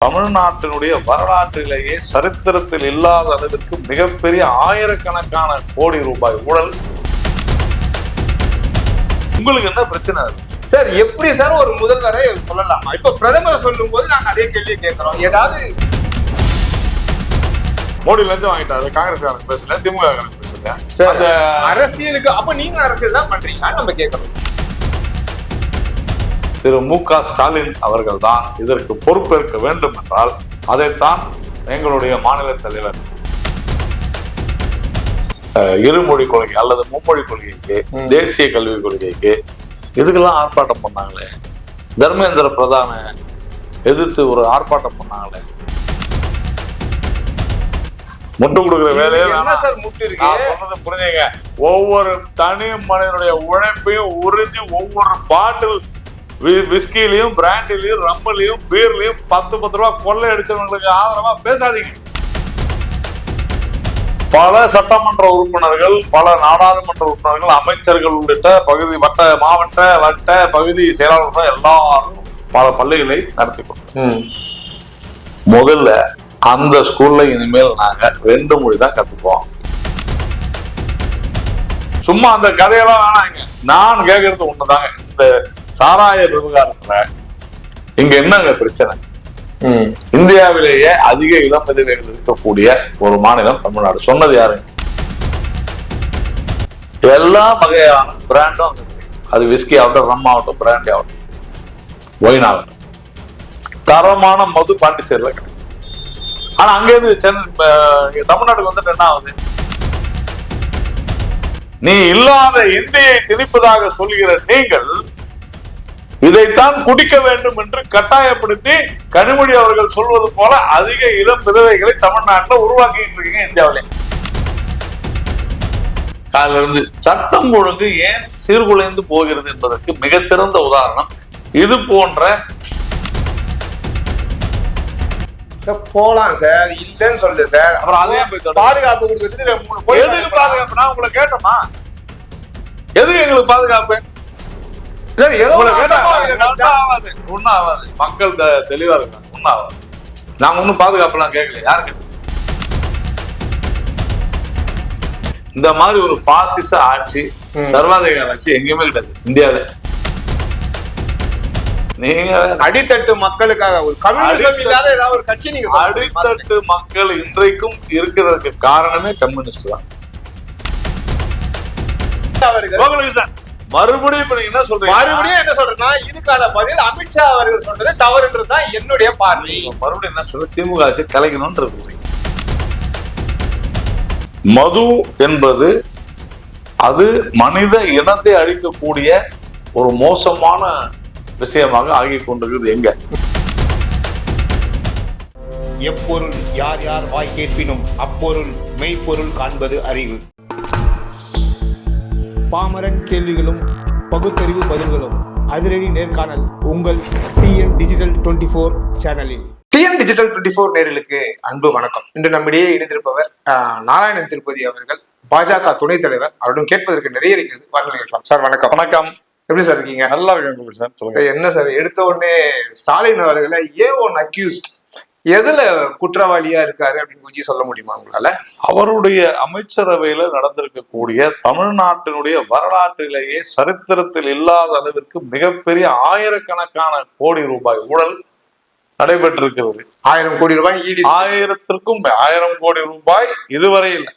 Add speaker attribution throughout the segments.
Speaker 1: தமிழ்நாட்டினுடைய வரலாற்றிலேயே சரித்திரத்தில் இல்லாத அளவிற்கு மிகப்பெரிய ஆயிரக்கணக்கான கோடி ரூபாய் ஊழல். உங்களுக்கு என்ன பிரச்சனை
Speaker 2: சார்? எப்படி சார் ஒரு முதல்வரை சொல்லலாமா? இப்ப பிரதமரை சொல்லும் போது நாங்க அதே கேள்வி கேட்கிறோம். ஏதாவது
Speaker 1: மோடியில இருந்து வாங்கிட்டாரு, காங்கிரஸ் பேசல, திமுக
Speaker 2: பேசல. அரசியலுக்கு அப்ப நீங்க அரசியல் தான் பண்றீங்க நம்ம கேட்கிறோம்.
Speaker 1: திரு மு.க. ஸ்டாலின் அவர்கள் தான் இதற்கு பொறுப்பேற்க வேண்டும் என்றால் அதைத்தான் எங்களுடைய மாநில தலைவர் இருமொழி கொள்கை அல்லது மும்மொழி கொள்கைக்கு, தேசிய கல்விக் கொள்கைக்கு இதுக்கெல்லாம் ஆர்ப்பாட்டம் பண்ணாங்களே, தர்மேந்திர பிரதான எதிர்த்து ஒரு ஆர்ப்பாட்டம் பண்ணாங்களே, முட்டு கொடுக்குற வேலையை சொன்னது புரிஞ்சுங்க. ஒவ்வொரு தனி மனிதனுடைய உழைப்பையும் உறிஞ்சி ஒவ்வொரு பாட்டில் விஸ்கிலையும் பிராண்டிலையும் ரம்மலையும் பீர்லையும் 10 ரூபா கொள்ளை அடிச்சவங்களுக்கு ஆதரவா பேசாதீங்க. பல சட்டமன்ற உறுப்பினர்கள், பல நாடாளுமன்ற உறுப்பினர்கள், அமைச்சர்கள் உள்ளிட்ட பகுதி மாவட்ட வட்ட பகுதி செயலாளர்கள் எல்லாரும் பல பள்ளிகளை நடத்தி கொடுத்தோம். முதல்ல அந்த ஸ்கூல்ல இனிமேல் நாங்க 2 மொழி தான் கத்துப்போம். சும்மா அந்த கதையெல்லாம் வேணாங்க. நான் கேட்கறது ஒண்ணுதாங்க, இந்த சாராய விவகாரத்துல இங்க என்னங்க பிரச்சனை? இந்தியாவிலேயே அதிக இளம் விதவைகள் இருக்கக்கூடிய ஒரு மாநிலம் தமிழ்நாடு. சொன்னது யாரு? எல்லா வகையான பிராண்டும் அது விஸ்கி ஆகட்டும், ரம் ஆகட்டும், பிராண்டி ஆகட்டும், ஒயின் ஆகட்டும், தரமான மது பாண்டிச்சேரியில கிடைக்கும். ஆனா அங்கேருந்து தமிழ்நாட்டுக்கு வந்துட்டு என்ன ஆகுது? நீ இல்லாத இந்தியை திணிப்பதாக சொல்கிற நீங்கள் இதைத்தான் குடிக்க வேண்டும் என்று கட்டாயப்படுத்தி கனிமொழி அவர்கள் சொல்வது போல அதிக இளம் விதவைகளை தமிழ்நாட்டில் உருவாக்கிட்டு இருக்கீங்க. இந்தியாவிலே காலில இருந்து சட்டம் ஒழுங்கு ஏன் சீர்குலைந்து போகிறது என்பதற்கு மிகச்சிறந்த உதாரணம் இது போன்ற.
Speaker 2: போலாம் சார், இல்லன்னு சொல்லு சார். அப்புறம் அதே பாதுகாப்பு கொடுக்குறது
Speaker 1: எதுக்கு பாதுகாப்பு? நான் உங்களை கேட்டோமா? எதுக்கு எங்களுக்கு பாதுகாப்பு? ஒன்னும் ஆகாது. மக்கள் தெளிவா இருக்காங்க, ஒன்னும் ஆகாது. நாங்க ஒன்னும் பாதுகாப்புலாம் கேட்கல. யாருக்கு இந்த மாதிரி ஒரு பாசிச ஆட்சி, சர்வாதிகார ஆட்சி எங்கேயுமே கிடையாது இந்தியாவில. நீங்க
Speaker 2: அடித்தட்டு மக்களுக்காக ஒரு கம்யூனிசம் இல்லாத ஏதாவது ஒரு கட்சி நீங்க
Speaker 1: அடித்தட்டு மக்கள் இன்றைக்கும் இருக்கிறதுக்கு காரணமே கம்யூனிஸ்ட் தான். மறுபடியும் என்ன
Speaker 2: சொல்றேன்னா இதுக்கான பதில் அமித்ஷா அவர்கள் சொன்னது தவறுன்றதுதான் என்னுடைய பார்வை.
Speaker 1: மறுபடியும் என்ன சொல்ற? திமுக ஆட்சி கலைக்கணும்னு. மது என்பது அது மனித இனத்தை அழிக்கக்கூடிய ஒரு மோசமான விஷயமாக ஆகி கொண்டிருக்கிறது. எங்க
Speaker 3: எப்பொருள் யார் யார் வாய் கேட்பினும் அப்பொருள் மெய்ப்பொருள் காண்பது அறிவு. பாமரன் கேள்விகளும் பகுத்தறிவு பதில்களும் அதிரடி நேர்காணல் உங்கள் TN Digital 24 சேனலில்.
Speaker 2: TN Digital 24 நேயர்களுக்கு அன்பு வணக்கம். இன்று நம்மிடையே இணைந்திருப்பவர் நாராயணன் திருப்பதி அவர்கள், பாஜக துணைத் தலைவர். அவரிடம் கேட்பதற்கு நிறைய இருக்கிறது. வாருங்கள் சார். வணக்கம்.
Speaker 1: வணக்கம்.
Speaker 2: எப்படி சார் இருக்கீங்க?
Speaker 1: நல்லா இருக்கேன் சார்.
Speaker 2: என்ன சார், எடுத்த உடனே ஸ்டாலின் அவர்களை A1 அக்யூஸ்ட் எதுல குற்றவாளியா இருக்காரு அப்படின்னு கொஞ்சம் சொல்ல முடியுமா உங்களால?
Speaker 1: அவருடைய அமைச்சரவையில நடந்திருக்கக்கூடிய தமிழ்நாட்டினுடைய வரலாற்றிலேயே சரித்திரத்தில் இல்லாத அளவிற்கு மிகப்பெரிய ஆயிரக்கணக்கான கோடி ரூபாய் ஊழல் நடைபெற்றிருக்கிறது.
Speaker 2: 1000 கோடி ரூபாய்,
Speaker 1: 1000 கோடி ரூபாய் இதுவரையில்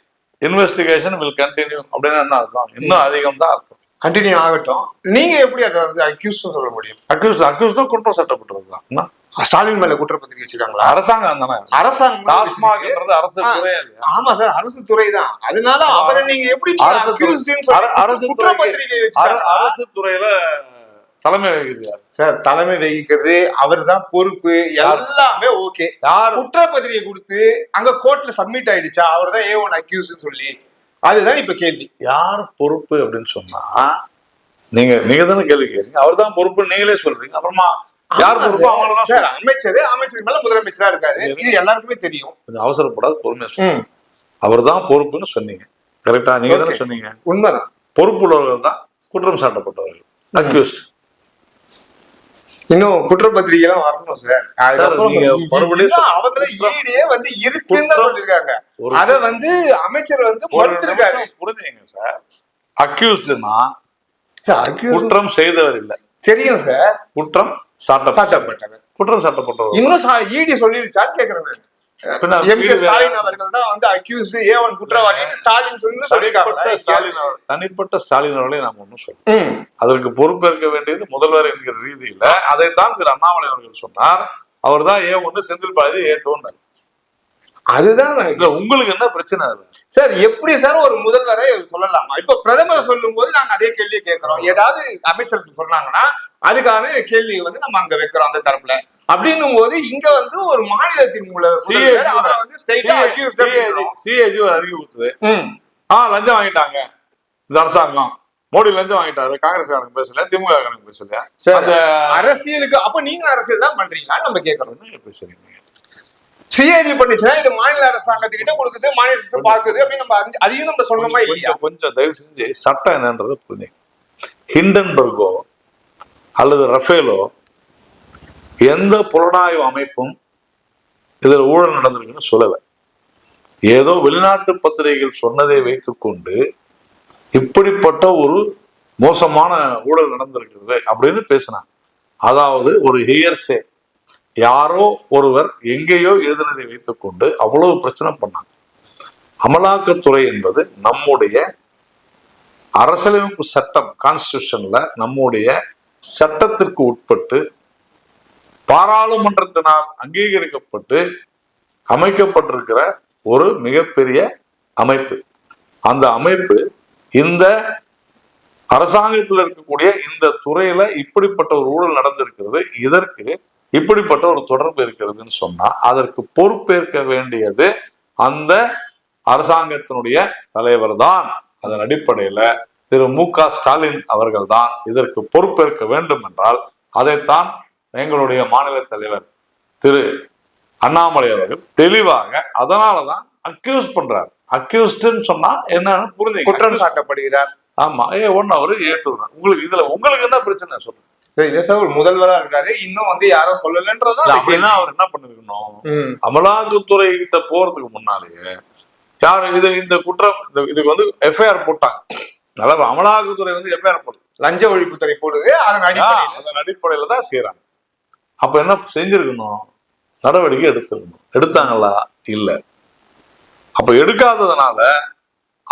Speaker 1: இன்வெஸ்டிகேஷன் வில் கண்டினியூ அப்படின்னு என்ன அர்த்தம்? இன்னும் அதிகம் தான் அர்த்தம்.
Speaker 2: கண்டினியூ ஆகட்டும். நீங்க எப்படி அதை வந்து அக்யூஸ் சொல்ல முடியும்?
Speaker 1: அக்யூஸ் குற்றம் சாட்டப்பட்டிருக்கலாம்.
Speaker 2: ஸ்டாலின் மேல குற்றப்பத்திரிகை வச்சிருக்காங்களா?
Speaker 1: அரசாங்கம் தானே.
Speaker 2: அரசாங்கம்
Speaker 1: அரசு துறை.
Speaker 2: ஆமா சார், அரசு துறை தான். அதனால அவரை நீங்க எப்படி
Speaker 1: அரசு துறையில தலைமை வகிக்கிறார்
Speaker 2: சார்? தலைமை வகிக்கிறது அவர் தான் பொறுப்பு. எல்லாமே ஓகே. குற்றப்பத்திரிகை கொடுத்து அங்க கோர்ட்ல சப்மிட் ஆயிடுச்சா? அவர் தான் A1 அக்யூஸ் சொல்லி, அதுதான் இப்ப கேள்வி.
Speaker 1: யார் பொறுப்பு அப்படின்னு சொன்னா நீங்க தானே கேள்வி கேட்குறீங்க. அவர் தான் பொறுப்பு நீங்களே சொல்றீங்க. அப்புறமா யார் பொறுப்பு?
Speaker 2: அமைச்சருக்கு மேல முதலமைச்சரா இருக்காரு. இது எல்லாருக்குமே தெரியும்.
Speaker 1: கொஞ்சம் அவசரப்படாது, பொறுமையா சொல்லுங்க. அவர் தான் பொறுப்புன்னு சொன்னீங்க. கரெக்டா? நீங்க தானே சொன்னீங்க.
Speaker 2: உண்மைதான்.
Speaker 1: பொறுப்புள்ளவர்கள் தான் குற்றம் சாட்டப்பட்டவர்கள், அக்யூஸ்ட்.
Speaker 2: இன்னும் குற்றப்பத்திரிகை எல்லாம் வரணும் சார்.
Speaker 1: நீங்க மறுபடியும்
Speaker 2: அவங்கள ஈடியே வந்து இருக்குன்னு தான் சொல்லிருக்காங்க. அத வந்து அமைச்சர் வந்து மறுத்திருக்காரு.
Speaker 1: புரிஞ்சுங்க சார். அக்யூஸ்டுனா குற்றம் செய்தவர் இல்ல,
Speaker 2: தெரியும் சார்.
Speaker 1: குற்றம் சாட்டப்பட்டவர். குற்றம் சாட்டப்பட்டவர்
Speaker 2: இன்னும் ஈடி சொல்லிருச்சான்னு கேக்குறேன். ஸ்டாலின் அவர்கள் தான் வந்து அக்யூஸ்ட் A1 குற்றவாளின்னு ஸ்டாலின் சொல்லிருக்காங்க.
Speaker 1: தனிப்பட்ட ஸ்டாலின் அவர்களை நாம் ஒன்னும் சொல்றோம். அதற்கு பொறுப்பேற்க வேண்டியது முதல்வர் என்கிற ரீதியில அதைத்தான் திரு அண்ணாமலை அவர்கள் சொன்னார். அவர் தான் A1 செந்தில் பாலாஜி A2.
Speaker 2: அதுதான்
Speaker 1: உங்களுக்கு என்ன பிரச்சனை
Speaker 2: சார்? எப்படி சார் ஒரு முதல்வரை சொல்லலாமா? இப்ப பிரதமரை சொல்லும் போது நாங்க அதே கேள்வியை கேட்கிறோம். ஏதாவது அமைச்சர் சொன்னாங்கன்னா அதுக்கான கேள்வி வந்து நம்ம அங்க வைக்கிறோம் அந்த தரப்புல. அப்படின்னும் போது இங்க வந்து ஒரு மாநிலத்தின்
Speaker 1: சிஏஜி அறிக்கை கொடுத்தது. லஞ்சம் வாங்கிட்டாங்க இந்த அரசாங்கம், மோடி லஞ்சம் வாங்கிட்டாரு. காங்கிரஸ்காரங்க பேசல, திமுக பேசலையா?
Speaker 2: அரசியலுக்கு அப்ப நீங்க அரசியல் தான் பண்றீங்களா நம்ம கேட்கறோம். பேசுறீங்க சிஏஜி பண்ணிச்சுன்னா இது மாநில அரசாங்கத்துக்கிட்ட கொடுக்குது, மாநில அரசு பார்க்குது அப்படின்னு நம்ம அதையும் நம்ம சொல்லணுமா இல்லையா?
Speaker 1: கொஞ்சம் தயவு செஞ்சு சட்டம் என்னன்றது புரிஞ்சுங்க. ஹிண்டன்பர்கோ அல்லது ரஃபேலோ எந்த புலனாய்வு அமைப்பும் இதுல ஊழல் நடந்திருக்குன்னு சொல்லல. ஏதோ வெளிநாட்டு பத்திரிகைகள் சொன்னதை வைத்துக்கொண்டு இப்படிப்பட்ட ஒரு மோசமான ஊழல் நடந்திருக்கிறது அப்படின்னு பேசினாங்க. அதாவது ஒரு ஹியர்சே, யாரோ ஒருவர் எங்கேயோ எழுதினதை வைத்துக்கொண்டு அவ்வளவு பிரச்சனை பண்ணாங்க. அமலாக்கத்துறை என்பது நம்முடைய அரசியலமைப்பு சட்டம், கான்ஸ்டிடியூஷன்ல நம்முடைய சட்டத்திற்கு உட்பட்டு பாராளுமன்றத்தினால் அங்கீகரிக்கப்பட்டு அமைக்கப்பட்டிருக்கிற ஒரு மிகப்பெரிய அமைப்பு. அந்த அமைப்பு இந்த அரசாங்கத்தில் இருக்கக்கூடிய இந்த துறையில இப்படிப்பட்ட ஒரு ஊழல் நடந்திருக்கிறது, இதற்கு இப்படிப்பட்ட ஒரு தொடர்பு இருக்கிறதுன்னு சொன்னா அதற்கு பொறுப்பேற்க வேண்டியது அந்த அரசாங்கத்தினுடைய தலைவர் தான். அதன் அடிப்படையில திரு மு.க. ஸ்டாலின் அவர்கள் தான் இதற்கு பொறுப்பேற்க வேண்டும் என்றால் அதைத்தான் எங்களுடைய மாநில தலைவர் திரு அண்ணாமலை அவர்கள் தெளிவாக அதனாலதான் அக்யூஸ் பண்றார். அக்யூஸ்ட்னு சொன்னா என்னன்னு புரிஞ்சு
Speaker 2: குற்றம் சாட்டப்படுகிறார்.
Speaker 1: ஆமா, A1 அவரு A2. உங்களுக்கு இதுல உங்களுக்கு என்ன பிரச்சனை சொல்லுங்க.
Speaker 2: முதல்வரா இருக்காரு, இன்னும் வந்து யாரும் சொல்லலன்றதா.
Speaker 1: அப்படின்னா அவர் என்ன பண்ணிருக்கணும், அமலாக்கத்துறை கிட்ட போறதுக்கு முன்னாலேயே யாரு இது இந்த குற்றம் இதுக்கு வந்து எஃப்ஐஆர் போட்டாங்க. அதாவது அமலாக்கத்துறை வந்து எஃப்ஐஆர் போடுது,
Speaker 2: லஞ்ச ஒழிப்புத்துறை போடுது, அதன்
Speaker 1: அடிப்படையில தான் செய்யறாங்க. அப்ப என்ன செஞ்சிருக்கணும், நடவடிக்கை எடுத்திருக்கணும். எடுத்தாங்களா? இல்ல. அப்ப எடுக்காததுனால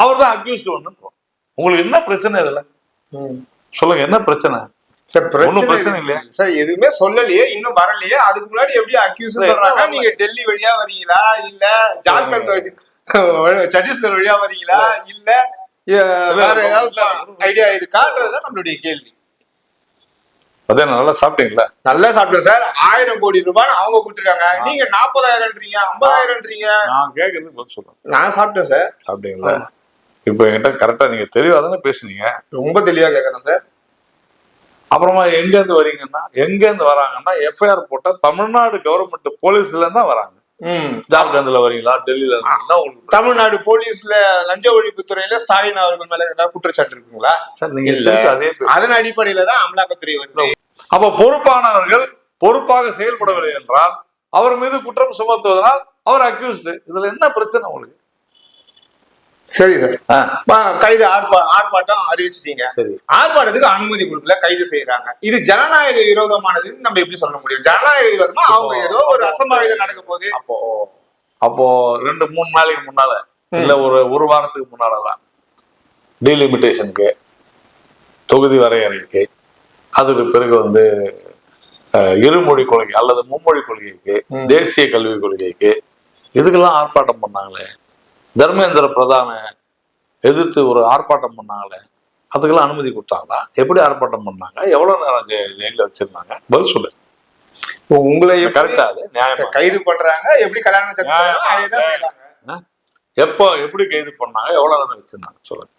Speaker 1: அவர் தான் அக்யூஸ்ட் ஒண்ணு. உங்களுக்கு என்ன பிரச்சனை இதுல சொல்லுங்க, என்ன பிரச்சனை?
Speaker 2: பிரச்சனை இல்லையா சார்? எதுவுமே சொல்லலையே, இன்னும் வரலையே. அதுக்கு முன்னாடி எப்படி அக்யூஸ் சொல்றாங்க? நீங்க டெல்லி வழியா வரீங்களா, இல்ல ஜார்க்கண்ட் சத்தீஸ்கர் வழியா வரீங்களா, இல்ல வேற ஏதாவது ஐடியா இருக்கான்றதுதான் நம்மளுடைய கேள்வி.
Speaker 1: அதே நல்லா சாப்பிட்டீங்களா?
Speaker 2: நல்லா சாப்பிட்டேன் சார். 1000 கோடி ரூபாய் அவங்க கொடுத்துருக்காங்க, நீங்க 40,000ன்றீங்க, 50,000ன்றீங்க.
Speaker 1: நான் கேட்கறதுக்கு பதில் சொல்றேன்.
Speaker 2: நான் சாப்பிட்டேன் சார்.
Speaker 1: சாப்பிட்டீங்களா? இப்ப என்கிட்ட கரெக்டா நீங்க தெளிவா தானே பேசுனீங்க.
Speaker 2: ரொம்ப தெளிவா கேட்கறேன் சார்.
Speaker 1: அப்புறமா எங்க இருந்து வரீங்கன்னா, எங்க இருந்து வராங்கன்னா எஃப்ஐஆர் போட்டா தமிழ்நாடு கவர்மெண்ட் போலீஸ்ல இருந்தா வராங்க. ஜார்க்கண்ட்ல வரீங்களா, டெல்லியில இருக்கீங்களா?
Speaker 2: தமிழ்நாடு போலீஸ்ல லஞ்ச ஒழிப்பு துறையில ஸ்டாலின் அவர்கள் மேல ஏதாவது குற்றச்சாட்டு இருக்குங்களா
Speaker 1: சார்? நீங்க அதே
Speaker 2: அதன் அடிப்படையில தான் அமலாக்கத்துறை வருது.
Speaker 1: அப்ப பொறுப்பானவர்கள் பொறுப்பாக செயல்படவில்லை என்றால் அவர் மீது குற்றம் சுமத்துவதனால் அவர் அக்யூஸ்ட். இதுல என்ன பிரச்சனை உங்களுக்கு?
Speaker 2: சரி சார், கைது ஆர்ப்பாட்டம் அறிவிச்சிட்டீங்க. சரி, ஆர்ப்பாட்டத்துக்கு அனுமதி கொடுக்கல, கைது செய்யறாங்க. இது ஜனநாயக விரோதமானதுன்னு நம்ம எப்படி சொல்ல முடியும்? ஜனநாயக விரோதமா அவங்க ஏதோ ஒரு அசம்பாவிதம் நடக்க போகுது.
Speaker 1: அப்போ 2-3 நாளைக்கு முன்னால இல்ல ஒரு வாரத்துக்கு முன்னாலதான் டீலிமிட்டேஷனுக்கு, தொகுதி வரையறைக்கு, அதுக்கு பிறகு வந்து இருமொழி கொள்கை அல்லது மும்மொழி கொள்கைக்கு, தேசிய கல்விக் கொள்கைக்கு, இதுக்கெல்லாம் ஆர்ப்பாட்டம் பண்ணாங்களே. தர்மேந்திர பிரதான எதிர்த்து ஒரு ஆர்ப்பாட்டம் பண்ணாங்களே, அதுக்கெல்லாம் அனுமதி கொடுத்தாங்களா? எப்படி ஆர்ப்பாட்டம் பண்ணாங்க? எவ்வளவு நேரம் ஜெயில வச்சிருந்தாங்க? பதில் சொல்லு.
Speaker 2: உங்களை
Speaker 1: கரெக்டா அது நியாயமா
Speaker 2: கைது பண்றாங்க? எப்படி கல்யாணம்
Speaker 1: எப்போ எப்படி கைது பண்ணாங்க? எவ்வளவு நேரம் வச்சிருந்தாங்க சொல்லுங்க.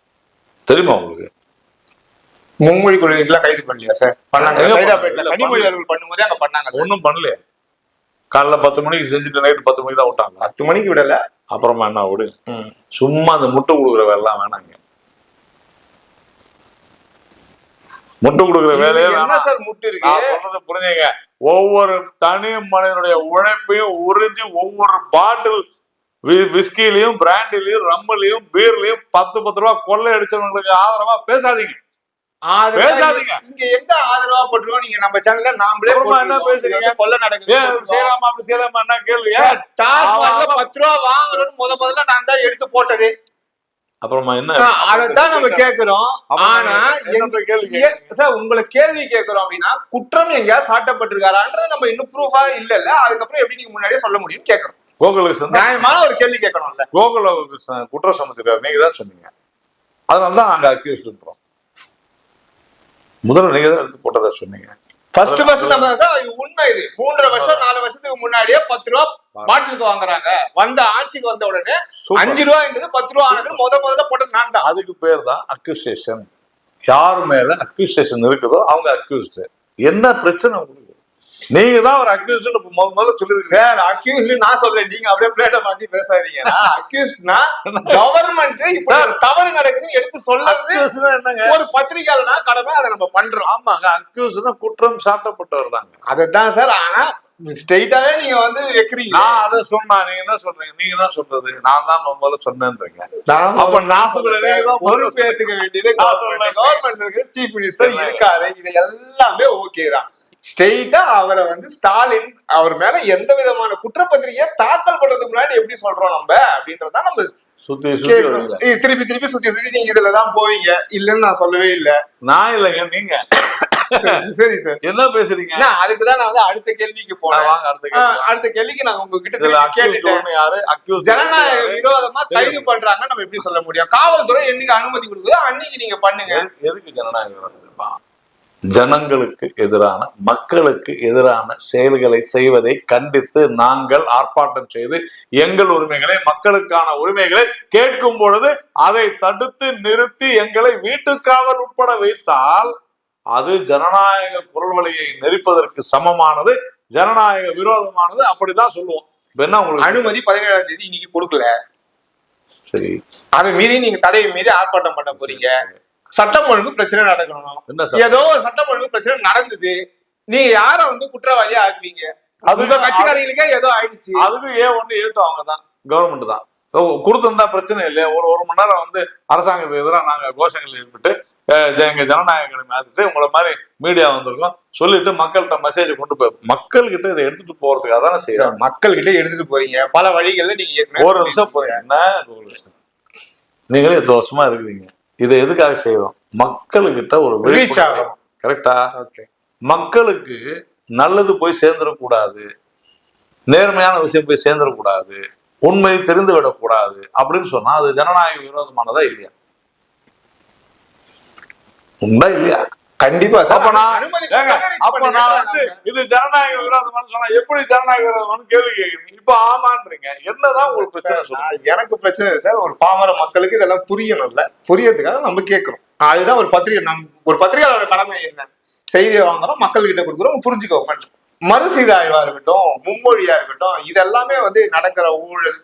Speaker 1: தெரியுமா உங்களுக்கு?
Speaker 2: மும்மொழி கொள்கைக்கெல்லாம் கைது பண்ணலையா சார்? பண்ணாங்க. கனிமொழி அவர்கள் பண்ணும்போதே அங்க பண்ணாங்க.
Speaker 1: ஒன்னும் பண்ணலையே. காலைல 10 மணிக்கு செஞ்சுட்டு நைட்டு 10 மணிக்கு தான் விட்டாங்க.
Speaker 2: 10 மணிக்கு விடல.
Speaker 1: அப்புறமா என்ன விடு, சும்மா அந்த முட்டை கொடுக்குற வேலை வேணாங்க. முட்டு கொடுக்குற வேலையே
Speaker 2: என்ன
Speaker 1: வேணாம்.
Speaker 2: சார் முட்டு இருக்கு?
Speaker 1: நான் சொல்றது புரிஞ்சுங்க. ஒவ்வொரு தனி மனிதனுடைய உழைப்பையும் உறிஞ்சி ஒவ்வொரு பாட்டில் விஸ்கிலையும் பிராண்டிலையும் ரம்மிலையும் பீர்லயும் 10 ரூபா கொள்ளை அடிச்சவங்களுக்கு ஆதரவா பேசாதீங்க. பேசாதீங்க.
Speaker 2: இங்க எங்க ஆதரவா போட்டுருவோம்? நீங்க நம்ம சேனல்ல நாமளே
Speaker 1: என்ன பேசுறீங்க?
Speaker 2: கொள்ள நடக்குது
Speaker 1: செய்யலாமா அப்படி செய்யலாமா என்ன கேள்வி?
Speaker 2: 10 ரூபா வாங்குறோம்னு முதல்ல நான் தான் எடுத்து போட்டது.
Speaker 1: அப்புறமா என்ன
Speaker 2: அதான் நம்ம கேக்குறோம். ஆனா சார் உங்களை கேள்வி கேட்கிறோம் அப்படின்னா குற்றம் எங்கேயா சாட்டப்பட்டிருக்காரான்றது நம்ம இன்னும் ப்ரூஃபா இல்ல. அதுக்கப்புறம் எப்படி நீங்க முன்னாடியே சொல்ல முடியும் கேக்குறோம்.
Speaker 1: கோகுலகிருஷ்ணன்
Speaker 2: நியாயமான ஒரு கேள்வி கேட்கணும்ல.
Speaker 1: கோகுலகிருஷ்ணன் குற்றம் சமைச்சிருக்காரு, நீங்க தான் சொன்னீங்க. அதனாலதான் நாங்க அக்யூஸ்ட் பண்றோம். முதல்ல நீங்க தான் எடுத்து போட்டதா சொன்னீங்க.
Speaker 2: ஃபர்ஸ்ட் நம்ம சார் இது உண்மை. இது 3 வருஷம் 4 வருஷத்துக்கு முன்னாடியே 10 ரூபா பாட்டிலுக்கு வாங்குறாங்க. வந்த ஆட்சிக்கு வந்த உடனே 5 ரூபா இருந்தது 10 ரூபா ஆனது முதல்ல போட்டது நான் தான்.
Speaker 1: அதுக்கு பேர் தான் அக்யூசேஷன். யார் மேல அக்யூசேஷன் இருக்குதோ அவங்க அக்யூஸ்ட். என்ன பிரச்சனை உங்களுக்கு? நீங்க தான் ஒரு அக்யூஸ்ட் முதல்ல சொல்லிருக்கீங்க.
Speaker 2: சார் அக்யூஸ்ட் நான் சொல்றேன், நீங்க அப்படியே பிளேட்ட மாத்தி பேசாதீங்க. அக்யூஸ்ட்னா கவர்மெண்ட் இப்ப தவறு நடக்குதுன்னு எடுத்து சொல்றது
Speaker 1: என்னங்க?
Speaker 2: ஒரு பத்திரிகையாளனா கடமை, அதை நம்ம பண்றோம்.
Speaker 1: ஆமாங்க, அக்யூஸ்ட்னா குற்றம் சாட்டப்பட்டவர் தாங்க.
Speaker 2: அதுதான் சார். ஆனா ஸ்ட்ரெயிட்டாவே நீங்க வந்து வைக்கிறீங்க.
Speaker 1: நான் அதை சொன்னா நீங்க என்ன சொல்றீங்க? நீங்க தான் சொல்றது, நான் தான் முதல்ல சொன்னேன்றீங்க. அப்ப நான் சொல்றேன்
Speaker 2: பொறுப்பு ஏத்துக்க வேண்டியது கவர்மெண்ட். சீஃப் மினிஸ்டர் இருக்காரு, இது எல்லாமே ஓகே தான். ஸ்ட்ரெயிட்டா அவரை வந்து ஸ்டாலின் அவர் மேல எந்த விதமான குற்றப்பத்திரிகையை தாக்கல் பண்றதுக்கு முன்னாடி எப்படி சொல்றோம் நம்ம அப்படின்றதா நம்ம திருப்பி சுத்தி நீங்க இதுலதான் போவீங்க. இல்லன்னு நான் சொல்லவே இல்லை. நான் இல்லைங்க, நீங்க. சரி சார், என்ன பேசுறீங்க? அதுக்குதான் நான் வந்து அடுத்த கேள்விக்கு போனேன். அடுத்த கேள்விக்கு நான் உங்ககிட்ட கேட்டுட்டேன். ஜனநாயக விரோதமா கைது பண்றாங்க நம்ம எப்படி சொல்ல முடியும்? காவல்துறை என்னைக்கு அனுமதி கொடுக்குதோ அன்னைக்கு நீங்க பண்ணுங்க.
Speaker 1: எதுக்கு ஜனநாயக விரோதம்? ஜனங்களுக்கு எதிரான மக்களுக்கு எதிரான செயல்களை செய்வதை கண்டித்து நாங்கள் ஆர்ப்பாட்டம் செய்து எங்கள் உரிமைகளை மக்களுக்கான உரிமைகளை கேட்கும் பொழுது அதை தடுத்து நிறுத்தி எங்களை வீட்டுக்காவல் உட்பட வைத்தால் அது ஜனநாயக குரல்வழியை நெரிப்பதற்கு சமமானது, ஜனநாயக விரோதமானது. அப்படிதான் சொல்லுவோம். என்ன உங்களுக்கு
Speaker 2: அனுமதி 17ஆம் தேதி இன்னைக்கு கொடுக்கல,
Speaker 1: சரி,
Speaker 2: அதை மீறி நீங்க தடையை மீறி ஆர்ப்பாட்டம் பண்ண போறீங்க. சட்டம் ஒழுங்கு பிரச்சனை நடக்கணும். ஏதோ ஒரு சட்டம் ஒழுங்கு பிரச்சனை நடந்தது, நீங்க யார வந்து குற்றவாளியா ஆக்குவீங்க? அதுக்கு கட்சிக்காரங்களுக்கே ஏதோ ஆயிடுச்சு.
Speaker 1: அதுக்கு A1 A2 அவங்கதான், கவர்மெண்ட் தான் கொடுத்திருந்தா பிரச்சனை இல்லையா? ஒரு மணி நேரம் வந்து அரசாங்கத்துக்கு எதிராக நாங்க கோஷங்கள் ஈடுபட்டு எங்க ஜனநாயக மாத்திட்டு உங்களை மாதிரி மீடியா வந்திருக்கோம் சொல்லிட்டு மக்கள்கிட்ட மெசேஜ் கொண்டு போய் மக்கள் கிட்ட இதை எடுத்துட்டு போறதுக்காக தானே செய்யறோம்.
Speaker 2: மக்கள் கிட்ட எடுத்துட்டு போறீங்க பல வழிகள்ல. நீங்க
Speaker 1: ஒரு நிமிஷம் போறீங்க, என்ன நீங்களே 8 வருஷமா இருக்கிறீங்க. இதை எதுக்காக செய்யறோம்? மக்களுக்கிட்ட ஒரு ரீச் ஆகும். கரெக்டா? மக்களுக்கு நல்லது போய் சேர்ந்துடக்கூடாது, நேர்மையான விஷயம் போய் சேர்ந்துடக்கூடாது, உண்மை தெரிந்து விடக்கூடாது அப்படின்னு சொன்னா அது ஜனநாயக விரோதமானதா இல்லையா? உண்டா இல்லையா?
Speaker 2: கண்டிப்பா.
Speaker 1: அப்ப நான் வந்து இது ஜனநாயக விரோதம்னு சொன்னா எப்படி ஜனநாயக விரோதம்னு கேள்வி கேக்குறீங்க. இப்ப ஆமான்றீங்க. என்னதான் உங்களுக்கு பிரச்சனை?
Speaker 2: எனக்கு பிரச்சனை இல்லை சார். ஒரு பாமர மக்களுக்கு இதெல்லாம் புரியணும்ல, புரியறதுக்காக நம்ம கேட்கிறோம். அதுதான் ஒரு பத்திரிகையாளரோட கடமை. என்ன செய்தியை வாங்குறோம், மக்கள் கிட்ட கொடுக்குறோம், புரிஞ்சுக்கோங்க. மறுசீராய்வா இருக்கட்டும், மும்மொழியா இருக்கட்டும், இதெல்லாமே வந்து நடக்கிற ஊழல்,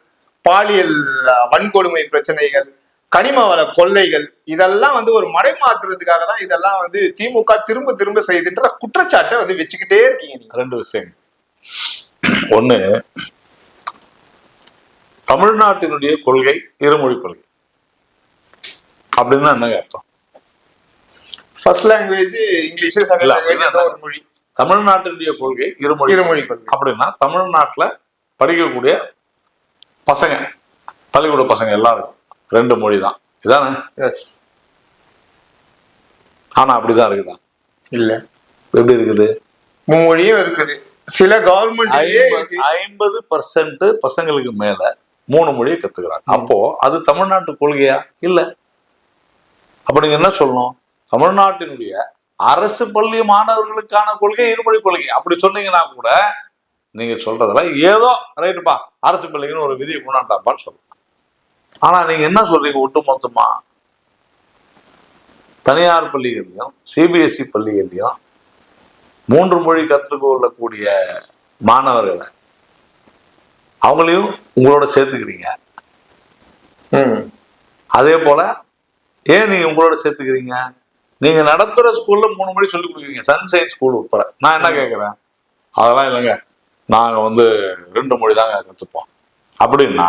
Speaker 2: பாலியல் வன்கொடுமை பிரச்சனைகள், கனிம வள கொள்ளைகள், இதெல்லாம் வந்து ஒரு மடை மாத்துறதுக்காக தான் இதெல்லாம் வந்து திமுக திரும்ப செய்துன்ற குற்றச்சாட்டை வந்து வச்சுக்கிட்டே இருக்கீங்க. நீங்க
Speaker 1: 2 விஷயம். ஒண்ணு, தமிழ்நாட்டினுடைய கொள்கை இருமொழி கொள்கை அப்படின்னா என்ன அர்த்தம்?
Speaker 2: First language English, second language ஏதோ ஒரு மொழி.
Speaker 1: தமிழ்நாட்டினுடைய கொள்கை இருமொழி கொள்கை அப்படின்னா தமிழ்நாட்டுல படிக்கக்கூடிய பசங்க, பள்ளிக்கூட பசங்க எல்லாரும் 2 மொழி தான். இதானே? ஆனா அப்படிதான் இருக்குதா?
Speaker 2: இல்ல.
Speaker 1: எப்படி இருக்குது?
Speaker 2: மும்மொழியும் இருக்குது. சில கவர்மெண்ட்
Speaker 1: 50% பசங்களுக்கு மேல 3 மொழியை கத்துக்கிறாங்க. அப்போ அது தமிழ்நாட்டு கொள்கையா? இல்ல. அப்ப நீங்க என்ன சொல்லணும்? தமிழ்நாட்டினுடைய அரசு பள்ளி மாணவர்களுக்கான கொள்கை இருமொழி கொள்கை அப்படி சொன்னீங்கன்னா கூட நீங்க சொல்றதெல்லாம் ஏதோ ரைட்டுப்பா, அரசு பள்ளிக்குன்னு ஒரு விதியை கொண்டாண்டாப்பான்னு சொல்லலாம். ஆனா நீங்க என்ன சொல்றீங்க? ஒட்டுமொத்தமா தனியார் பள்ளிகள்லையும் சிபிஎஸ்இ பள்ளிகள்லையும் 3 மொழி கற்றுக்கொள்ளக்கூடிய மாணவர்களை அவங்களையும் உங்களோட சேர்த்துக்கிறீங்க. அதே போல ஏன் நீங்க உங்களோட சேர்த்துக்கிறீங்க? நீங்க நடத்துற ஸ்கூல்ல 3 மொழி சொல்லி கொடுக்குறீங்க, சன்ஷைன் ஸ்கூல் உட்பட. நான் என்ன கேட்கிறேன், அதெல்லாம் இல்லைங்க, நாங்க 2 மொழி தாங்க கத்துப்போம் அப்படின்னா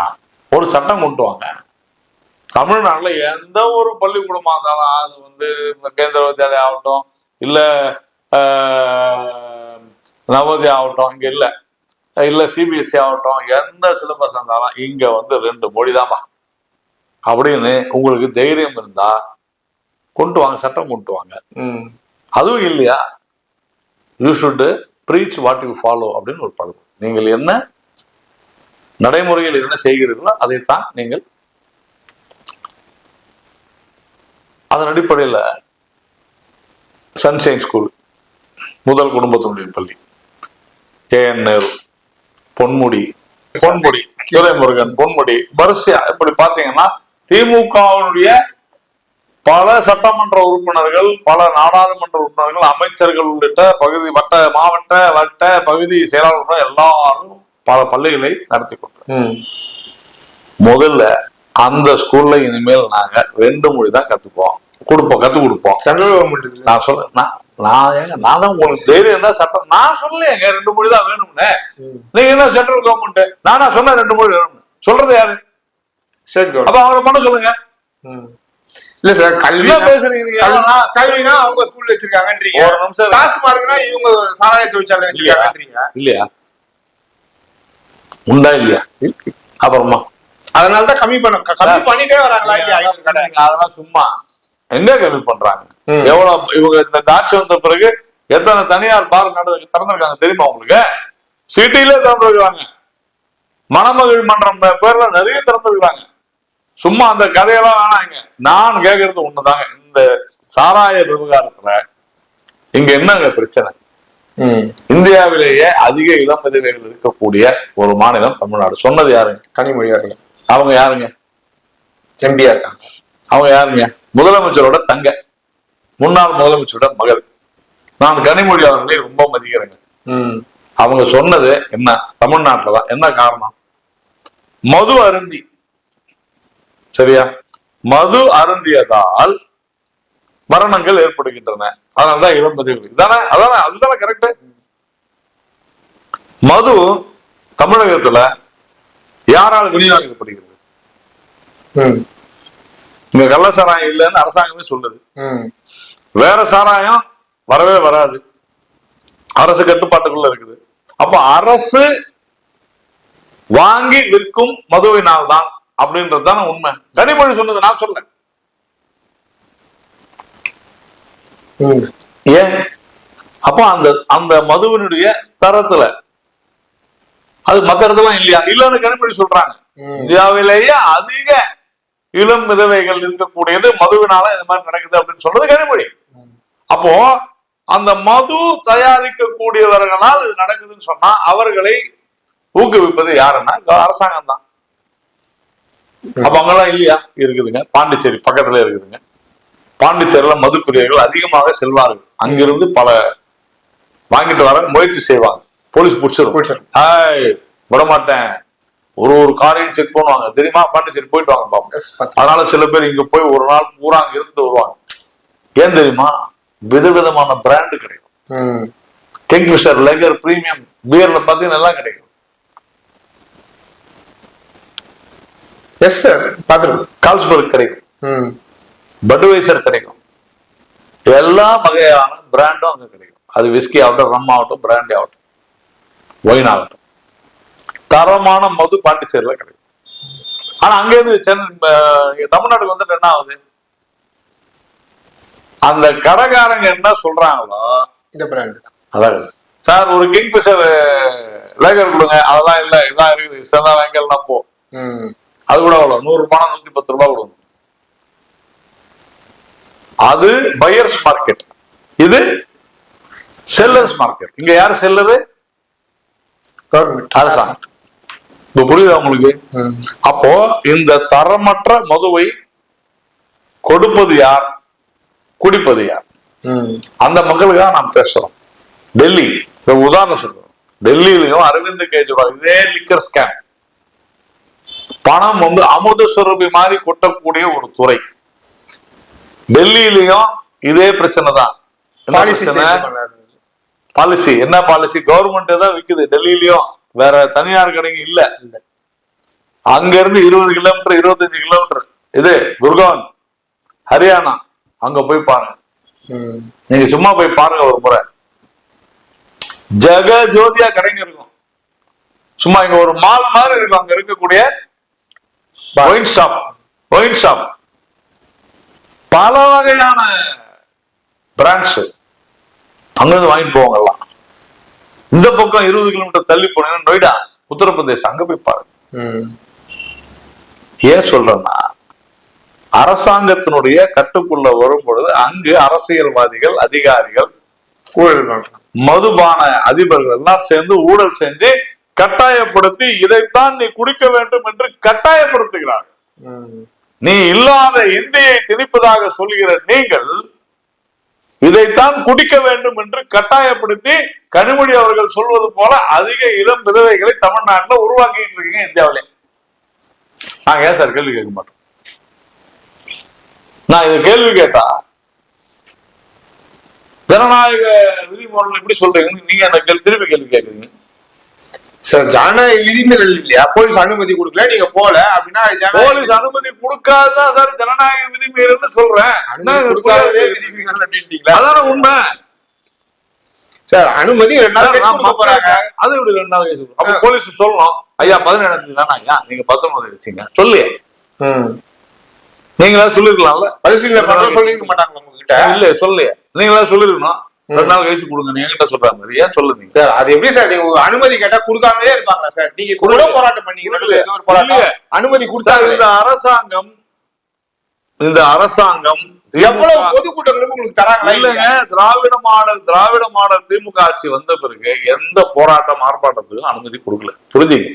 Speaker 1: ஒரு சட்டம் கொண்டு வாங்க. தமிழ்நாட்டுல எந்த ஒரு பள்ளிக்கூடமா இருந்தாலும், அது கேந்திர வித்யாலயா ஆகட்டும், இல்ல நவோதயா ஆகட்டும், இங்க இல்ல சிபிஎஸ்சி ஆகட்டும், எந்த சிலபஸ் இருந்தாலும் இங்க 2 மொழி தான்ப்பா அப்படின்னு உங்களுக்கு தைரியம் இருந்தா கொண்டு வாங்க, சட்டம் கொண்டு வாங்க. அதுவும் இல்லையா, you should preach what you follow அப்படின்னு ஒரு பழக்கம். நீங்கள் என்ன நடைமுறையில் என்ன செய்கிறீர்களோ அதைத்தான் நீங்கள், அதன் அடிப்படையில் சன்ஷைன் ஸ்கூல், முதல் குடும்பத்தினுடைய பள்ளி, KN நேரு, பொன்முடி, துரைமுருகன், பொன்முடி, வரிசையா இப்படி பாத்தீங்கன்னா திமுகவினுடைய பல சட்டமன்ற உறுப்பினர்கள், பல நாடாளுமன்ற உறுப்பினர்கள், அமைச்சர்கள் உள்ளிட்ட பகுதி மாவட்ட வட்ட பகுதி செயலாளர்கள் எல்லாரும் பல பள்ளிகளை நடத்தி கொடுத்தோம். முதல்ல அந்த ஸ்கூல்ல இனிமேல் நாங்க 2 மொழி தான் கத்துக் கொடுப்போம். சென்ட்ரல் கவர்மெண்ட் நான் சொல்றேன், நான் தான் உங்களுக்கு தைரியம் தான் சட்டம், நான் சொல்லலையேங்க 2 மொழி தான் வேணும்னு. நீங்க என்ன சென்ட்ரல் கவர்மெண்ட், நானா சொன்ன 2 மொழி வேணும்னு சொல்றது யாரு? அப்ப அவரை பண்ண சொல்லுங்க.
Speaker 2: இல்ல சார், கல்வினா அவங்க ஸ்கூல்ல வச்சிருக்காங்கன்றீங்க, ஒரு நிமிஷம் டாஸ்மார்க்னா இவங்க சாராய தொழிற்சாலை வச்சிருக்காங்கன்றீங்க இல்லையா?
Speaker 1: உண்டா இல்லையா? அப்புறமா
Speaker 2: அதனாலதான் கம்மி பண்ணிட்டே வராங்களா இல்லையா?
Speaker 1: அதெல்லாம் சும்மா எங்க கம்மி பண்றாங்க? எவ்வளவு இவங்க இந்த ஆட்சி வந்த பிறகு எத்தனை தனியார் பார் திறந்திருக்காங்க தெரியுமா உங்களுக்கு? சிட்டிலே திறந்திருக்காங்க, மணமகள் மன்றம் பேர்ல நிறைய திறந்திருக்காங்க. சும்மா அந்த கதையெல்லாம் வேணாங்க. நான் கேட்கறது ஒண்ணுதாங்க, இந்த சாராய விவகாரத்துல இங்க என்னங்க பிரச்சனை? இந்தியாவிலேயே அதிக இளம் விதவைகள் இருக்கக்கூடிய ஒரு மாநிலம் தமிழ்நாடு. சொன்னது யாருங்க?
Speaker 2: கனிமொழியார்கள்.
Speaker 1: அவங்க யாருங்க?
Speaker 2: எம்பியா இருக்காங்க. அவங்க
Speaker 1: யாருங்க? முதலமைச்சரோட தங்க, முன்னாள் முதலமைச்சரோட மகள். நான் கனிமொழி அவர்களை ரொம்ப மதிக்கிறேங்க. அவங்க சொன்னது என்ன? தமிழ்நாட்டுலதான். என்ன காரணம்? மது அருந்தி, சரியா, மது அருந்தியதால் மரணங்கள் ஏற்படுகின்றன, அதனாலதான் இளம் விதவைகள். அதுதானே கரெக்ட். மது தமிழகத்துல யாரால் விநியோகிக்கப்படுகிறது? இங்க கள்ள சாராயம் இல்லைன்னு அரசாங்கமே சொல்லுது. வேற சாராயம் வரவே வராது, அரசு கட்டுப்பாட்டுக்குள்ள இருக்குது. அப்ப அரசு வாங்கி விற்கும் மதுவினால் தான் அப்படின்றது தானே உண்மை. கனிமொழி சொன்னது நான் சொல்ல. ஏன்? அப்ப அந்த மதுவினுடைய தரத்துல அது மத்த இடத்துல இல்லையா? இல்லன்னு கனிமொழி சொல்றாங்க. இந்தியாவிலேயே அதிக இளம் விதவைகள் இருக்கக்கூடியது மதுவினால இந்த மாதிரி நடக்குது அப்படின்னு சொல்றது கனிமொழி. அப்போ அந்த மது தயாரிக்கக்கூடியவர்களால் இது நடக்குதுன்னு சொன்னா அவர்களை ஊக்குவிப்பது யாருன்னா அரசாங்கம் தான். அப்ப அங்கெல்லாம் இல்லையா? இருக்குதுங்க. பாண்டிச்சேரி பக்கத்துல இருக்குதுங்க. பாண்டிச்சேரியில மதுப்பிரியர்கள் அதிகமாக செல்வார்கள். அங்கிருந்து பல வாங்கிட்டு வர முயற்சி செய்வாங்க. போலீஸ் பிடிச்சிடும். விடமாட்டேன், ஒரு காரையும் செக் பண்ணுவாங்க தெரியுமா? பாண்டிச்சேரி போயிட்டு வாங்க பாப்போம். அதனால சில பேர் இங்க போய் ஒரு நாள் பூரா அங்க இருந்துட்டு வருவாங்க. ஏன் தெரியுமா? விதவிதமான பிராண்டு கிடைக்கும். கிங்ஃபிஷர், லேகர், பிரீமியம் பியர்ல பாத்தீங்கன்னா எல்லாம் கிடைக்கும். கால்ஸ்பர்க் கிடைக்கும், பட்வைசர் கிடைக்கும், எல்லா வகையான பிராண்டும் அங்க கிடைக்கும். அது விஸ்கி ஆகட்டும், ரம் ஆகட்டும், பிராண்டி ஆகட்டும், ஒயின் ஆகட்டும், தரமான மது பாண்டிச்சேரியில கிடைக்கும். ஆனா அங்க இருந்து தமிழ்நாட்டுக்கு வந்துட்டு என்ன ஆகுது? அந்த கடைக்காரங்க என்ன சொல்றாங்களோ
Speaker 2: இந்த பிராண்ட்
Speaker 1: அதான். சார் ஒரு கிங்ஃபிஷர் லேகர் கொடுங்க, அதெல்லாம் இல்ல, இதான் இருக்குது, இஷ்டம் வாங்கலன்னா போ. அது கூட அவ்வளவு 100 ரூபாய் 110 ரூபாய் கொடுங்க. அது பையர்ஸ் மார்க்கெட், இது செல்லர்ஸ் மார்க்கெட். இங்க யாரு செல்லரு? அரசாங்கம். இப்ப புரியுதா உங்களுக்கு? அப்போ இந்த தரமற்ற மதுவை கொடுப்பது யார், குடிப்பது யார்? அந்த மக்களுக்காக நாம் பேசுறோம். டெல்லி உதாரணம் சொல்றோம். டெல்லியிலையும் அரவிந்த் கெஜ்ரிவால் இதே லிக்கர் ஸ்கேம், பணம் அமுத சுரபி மாதிரி கொட்டக்கூடிய ஒரு துறை. டெல்லியிலையும் இதே பிரச்சனை தான். பாலிசி என்ன பாலிசி? கவர்மெண்ட் தான் விக்குது டெல்லியிலயும், வேற தனியார் கடைங்க இல்ல. அங்க இருந்து 20 கிலோமீட்டர் 25 கிலோமீட்டர் இது குர்கான் ஹரியானா, அங்க போய் பாருங்க. நீங்க சும்மா போய் பாருங்க ஒரு முறை. ஜெக ஜோதியா கடைங்க இருக்கும். சும்மா இங்க ஒரு மால் மாதிரி இருக்கும். அங்க இருக்கக்கூடிய ஒயின் ஷாப் பல வகையான பிராண்ட்ஸ் அங்கிருந்து வாங்கிட்டு போவாங்கலாம். இந்த பக்கம் 20 கிலோமீட்டர் தள்ளி போனீங்கன்னா நொய்டா, உத்தரப்பிரதேசம், அங்க போய் பாருங்க. ஏன் சொல்றேன்னா, அரசாங்கத்தினுடைய கட்டுக்குள்ள வரும் பொழுது அங்கு அரசியல்வாதிகள், அதிகாரிகள், மதுபான அதிபர்கள் எல்லாம் சேர்ந்து ஊழல் செஞ்சு கட்டாயப்படுத்தி இதைத்தான் நீ குடிக்க வேண்டும் என்று கட்டாயப்படுத்துகிறார்கள். நீ இல்லாத இந்தியை திணிப்பதாக சொல்கிற நீங்கள் இதைத்தான் குடிக்க வேண்டும் என்று கட்டாயப்படுத்தி கனிமொழி அவர்கள் சொல்வது போல அதிக இளம் விதவைகளை தமிழ்நாட்டில் உருவாக்கிட்டு இருக்கீங்க இந்தியாவிலே. நாங்க ஏன் சார் கேள்வி கேட்க மாட்டோம்? நான் இதை கேள்வி கேட்டா ஜனநாயக விதிமுறைகள் எப்படி சொல்றீங்கன்னு நீங்க அந்த திருப்பி கேள்வி கேட்குறீங்க.
Speaker 2: சார் ஜனநாயக விதிமுறைகள் இல்லையா? போலீஸ் அனுமதி கொடுக்கல, நீங்க போல அப்படின்னா
Speaker 1: போலீஸ் அனுமதி கொடுக்காததான் சார் ஜனநாயக விதிமீறல்னு சொல்றேன். அதான உண்மை
Speaker 2: சார். அனுமதி 2 நாள் கழிச்சு போறாங்க. அது எப்படி
Speaker 1: 2 நாள் கழிச்சு? அப்ப போலீஸ் சொல்லணும், ஐயா 17 தானே ஐயா, நீங்க 19 வச்சீங்க சொல்லி நீங்களா சொல்லிருக்கலாம்ல.
Speaker 2: பரிசீலனை பண்ற சொல்லிருக்க மாட்டாங்க உங்ககிட்ட.
Speaker 1: இல்ல சொல்லலையே, நீங்களா சொல்லிருக்கணும் 2 நாள் கழிச்சு கொடுங்க. என்கிட்ட சொல்றாங்க, ஏன் சொல்லுங்க
Speaker 2: சார்? அது எப்படி சார்? நீங்க அனுமதி கேட்டா கொடுக்காமலே இருப்பாங்க சார். நீங்க கூட போராட்டம் பண்ணீங்க, அனுமதி கொடுத்தாங்க.
Speaker 1: இந்த அரசாங்கம்
Speaker 2: எவ்வளவு பொதுக்கூட்டங்களுக்கு உங்களுக்கு தராங்க
Speaker 1: இல்லைங்க? திராவிட மாடல் திமுக ஆட்சி வந்த பிறகு எந்த போராட்டம் ஆர்ப்பாட்டத்துக்கும் அனுமதி கொடுக்கல. புரிஞ்சுங்க.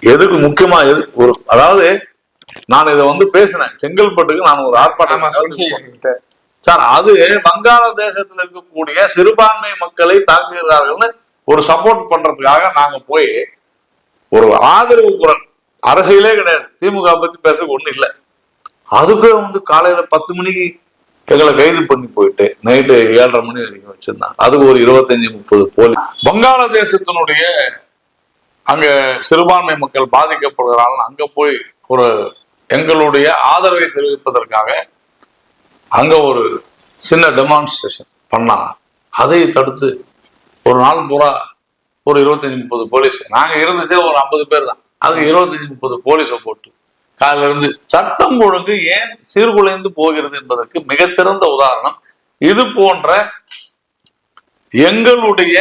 Speaker 1: எதுக்கு முக்கியமா ஒரு, அதாவது நான் இதை பேசினேன் செங்கல்பட்டுக்கு. நான் ஒரு ஆர்ப்பாட்டம் சார், அது வங்காளதேசத்தில் இருக்கக்கூடிய சிறுபான்மை மக்களை தாக்குகிறார்கள்னு ஒரு சப்போர்ட் பண்றதுக்காக நாங்க போய் ஒரு ஆதரவு குரல், அரசியலே கிடையாது, திமுக பத்தி பேசுறதுக்கு ஒண்ணு இல்லை. அதுக்கு காலையில 10 மணிக்கு எங்களை கைது பண்ணி போயிட்டு நைட்டு 7:30 மணி வரைக்கும் வச்சிருந்தாங்க. அதுக்கு ஒரு 25-30 போலீஸ். வங்காளதேசத்தினுடைய அங்க சிறுபான்மை மக்கள் பாதிக்கப்படுகிறார்கள். அங்க போய் ஒரு எங்களுடைய ஆதரவை தெரிவிப்பதற்காக அங்க ஒரு சின்ன டெமான்ஸ்ட்ரேஷன் பண்ணாங்க. அதை தடுத்து ஒரு நாள் பூரா ஒரு 25-30 போலீஸ், நாங்க இருந்துச்சே ஒரு 50 பேர் தான், அதுக்கு 25-30 போலீஸை போட்டு காலையில இருந்து சட்டம் ஒழுங்கு ஏன் சீர்குலைந்து போகிறது என்பதற்கு மிகச்சிறந்த உதாரணம். இது போன்ற எங்களுடைய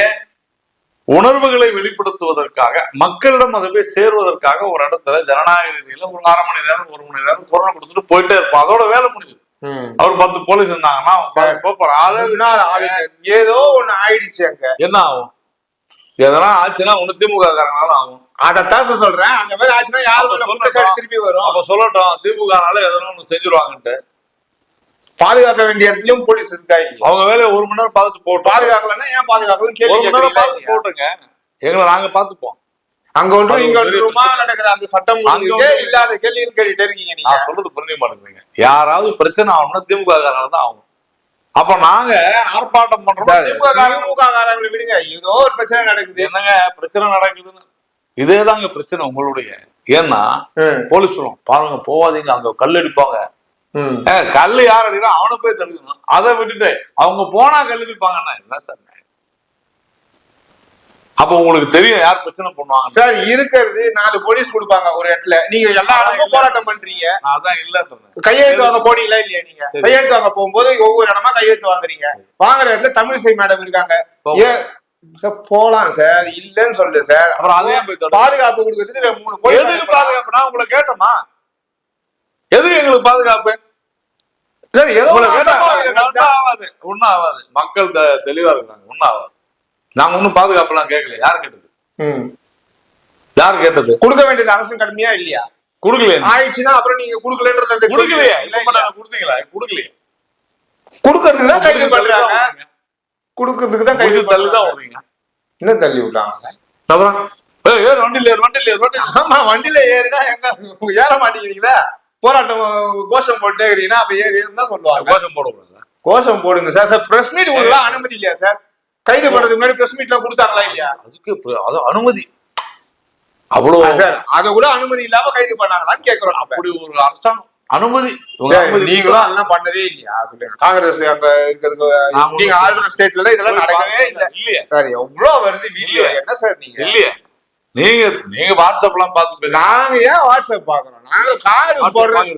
Speaker 1: உணர்வுகளை வெளிப்படுத்துவதற்காக, மக்களிடம் அதை போய் சேர்வதற்காக ஒரு இடத்துல ஜனநாயக ரீதியில ஒரு 1/2 மணி நேரம் 1 மணி நேரம் குரல் கொடுத்துட்டு போயிட்டே இருப்போம். அதோட வேலை முடியுது. அவர் 10 போலீஸ் இருந்தாங்கன்னா
Speaker 2: ஏதோ ஒண்ணு ஆயிடுச்சு. அங்க என்ன ஆகும்?
Speaker 1: எதனா ஆச்சுன்னா ஒண்ணு திமுக காரனால ஆகும்.
Speaker 2: அதைத்தான் சொல்றேன். அந்த மாதிரி ஆச்சுன்னா யாரும் திருப்பி வரும்.
Speaker 1: அப்ப சொல்லட்டும், திமுகனால எதனா ஒண்ணு செஞ்சிருவாங்கன்ட்டு.
Speaker 2: பாதுகாக்க வேண்டிய இடத்துலயும் போலீஸ் இருக்காங்க.
Speaker 1: அவங்க வேலையை 1 மணி நேரம் பார்த்துட்டு போட்டு,
Speaker 2: பாதுகாக்கலன்னா ஏன் பாதுகாக்கல?
Speaker 1: 1 மணி நேரம் பார்த்து போட்டுங்க, எங்களை நாங்க பாத்துப்போம்.
Speaker 2: அங்க ஒன்று இங்க ஒன்றுமா நடக்கிற அந்த சட்டம் இல்லாத கேள்வி கேட்டுட்டே இருக்கீங்க. நீங்க
Speaker 1: சொல்றது புரிஞ்ச மாட்டேங்கிறீங்க. யாராவது பிரச்சனை ஆகணும்னா திமுக காரனால தான் ஆகும். அப்ப நாங்க ஆர்ப்பாட்டம் பண்றோம்.
Speaker 2: திமுக காரங்களை விடுங்க, ஏதோ ஒரு பிரச்சனை நடக்குது.
Speaker 1: என்னங்க பிரச்சனை நடக்குதுன்னு? இதேதாங்க பிரச்சனை உங்களுடைய. ஏன்னா போலீஸ் சொல்லுவோம், பாருங்க போவாதீங்க, அங்க கல் அடிப்பாங்க. கல்லு யார் அடிக்கிறா அவனை போய் தடுக்கணும். அதை விட்டுட்டு அவங்க போனா கல் அடிப்பாங்கன்னா என்ன சார்? அப்ப உங்களுக்கு தெரியும் யார் பிரச்சனை பண்ணுவாங்க
Speaker 2: சார். இருக்கிறது 4 போலீஸ் கொடுப்பாங்க ஒரு இடத்துல, நீங்க எல்லா இடமும் போராட்டம் பண்றீங்க.
Speaker 1: அதான் இல்ல,
Speaker 2: கையெழுத்து வாங்க போனீங்களா இல்லையா? நீங்க கையெழுத்து வாங்க போகும்போது ஒவ்வொரு இடமா கையெழுத்து வாங்குறீங்க. வாங்குற இடத்துல தமிழிசை மேடம் இருக்காங்க. போலாம் சார், இல்லன்னு சொல்லு சார்.
Speaker 1: அப்புறம் அதே
Speaker 2: பாதுகாப்பு கொடுக்கறதுக்கு 3 போலீஸ்.
Speaker 1: எதுக்கு பாதுகாப்புனா உங்களை கேட்டோமா? எதுக்கு எங்களுக்கு பாதுகாப்பு?
Speaker 2: சார் ஏதோ
Speaker 1: ஒன்னும் ஆகாது. மக்கள் தெளிவா இருக்காங்க, ஒன்னும் ஆகாது. நாங்க ஒன்னும் பாதுகாப்பு எல்லாம் கேட்கல. யார் கேட்டது? யார் கேட்டது?
Speaker 2: கொடுக்க வேண்டியது அரசு கடமையா இல்லையா?
Speaker 1: கொடுக்கலையே
Speaker 2: ஆயிடுச்சுன்னா அப்புறம் நீங்க கொடுக்கலன்றது
Speaker 1: கொடுக்கலையே. கொடுத்தீங்களா? கொடுக்கலையே.
Speaker 2: கொடுக்கறதுக்கு தான் கைது பண்றாங்க. கொடுக்கறதுக்கு தான் கைது
Speaker 1: தள்ளி தான் வருவீங்க.
Speaker 2: என்ன தள்ளி விட்டாங்க?
Speaker 1: அப்புறம்
Speaker 2: ஆமா, வண்டியில ஏறினா எங்க ஏற மாட்டேங்கிறீங்களா? போராட்டம் கோஷம் போட்டே இருக்கீங்கன்னா அப்ப ஏறி தான் சொல்லுவாங்க.
Speaker 1: கோஷம் போடக்கூடாது.
Speaker 2: கோஷம் போடுங்க சார். சார் பிரஸ் மீட் உங்களுக்கு அனுமதி இல்லையா சார்? கைது பண்றதுக்கு முன்னாடி பிரஸ் மீட் எல்லாம் கொடுத்தாங்களா இல்லையா?
Speaker 1: அதுக்கு அது அனுமதி அவ்வளவு
Speaker 2: சார், அத கூட அனுமதி இல்லாம கைது பண்ணாங்களான்னு கேக்குறோம்.
Speaker 1: அப்படி ஒரு அரசாங்கம் அனுமதி
Speaker 2: நீங்களும் அதெல்லாம் பண்ணதே இல்லையா? சொல்லுங்க. காங்கிரஸ் அங்க இருக்கிறதுக்கு நீங்க ஆளுநர் ஸ்டேட்ல இதெல்லாம் நடக்கவே இல்லை
Speaker 1: இல்லையா
Speaker 2: சார்? எவ்வளவு வருது வீடியோ, என்ன சார் நீங்க
Speaker 1: இல்லையா? நீங்க வாட்ஸ்அப் எல்லாம் பார்த்து
Speaker 2: நாங்க ஏன் வாட்ஸ்அப் பாக்குறோம்? நாங்க காங்கிரஸ் போடுறோம்.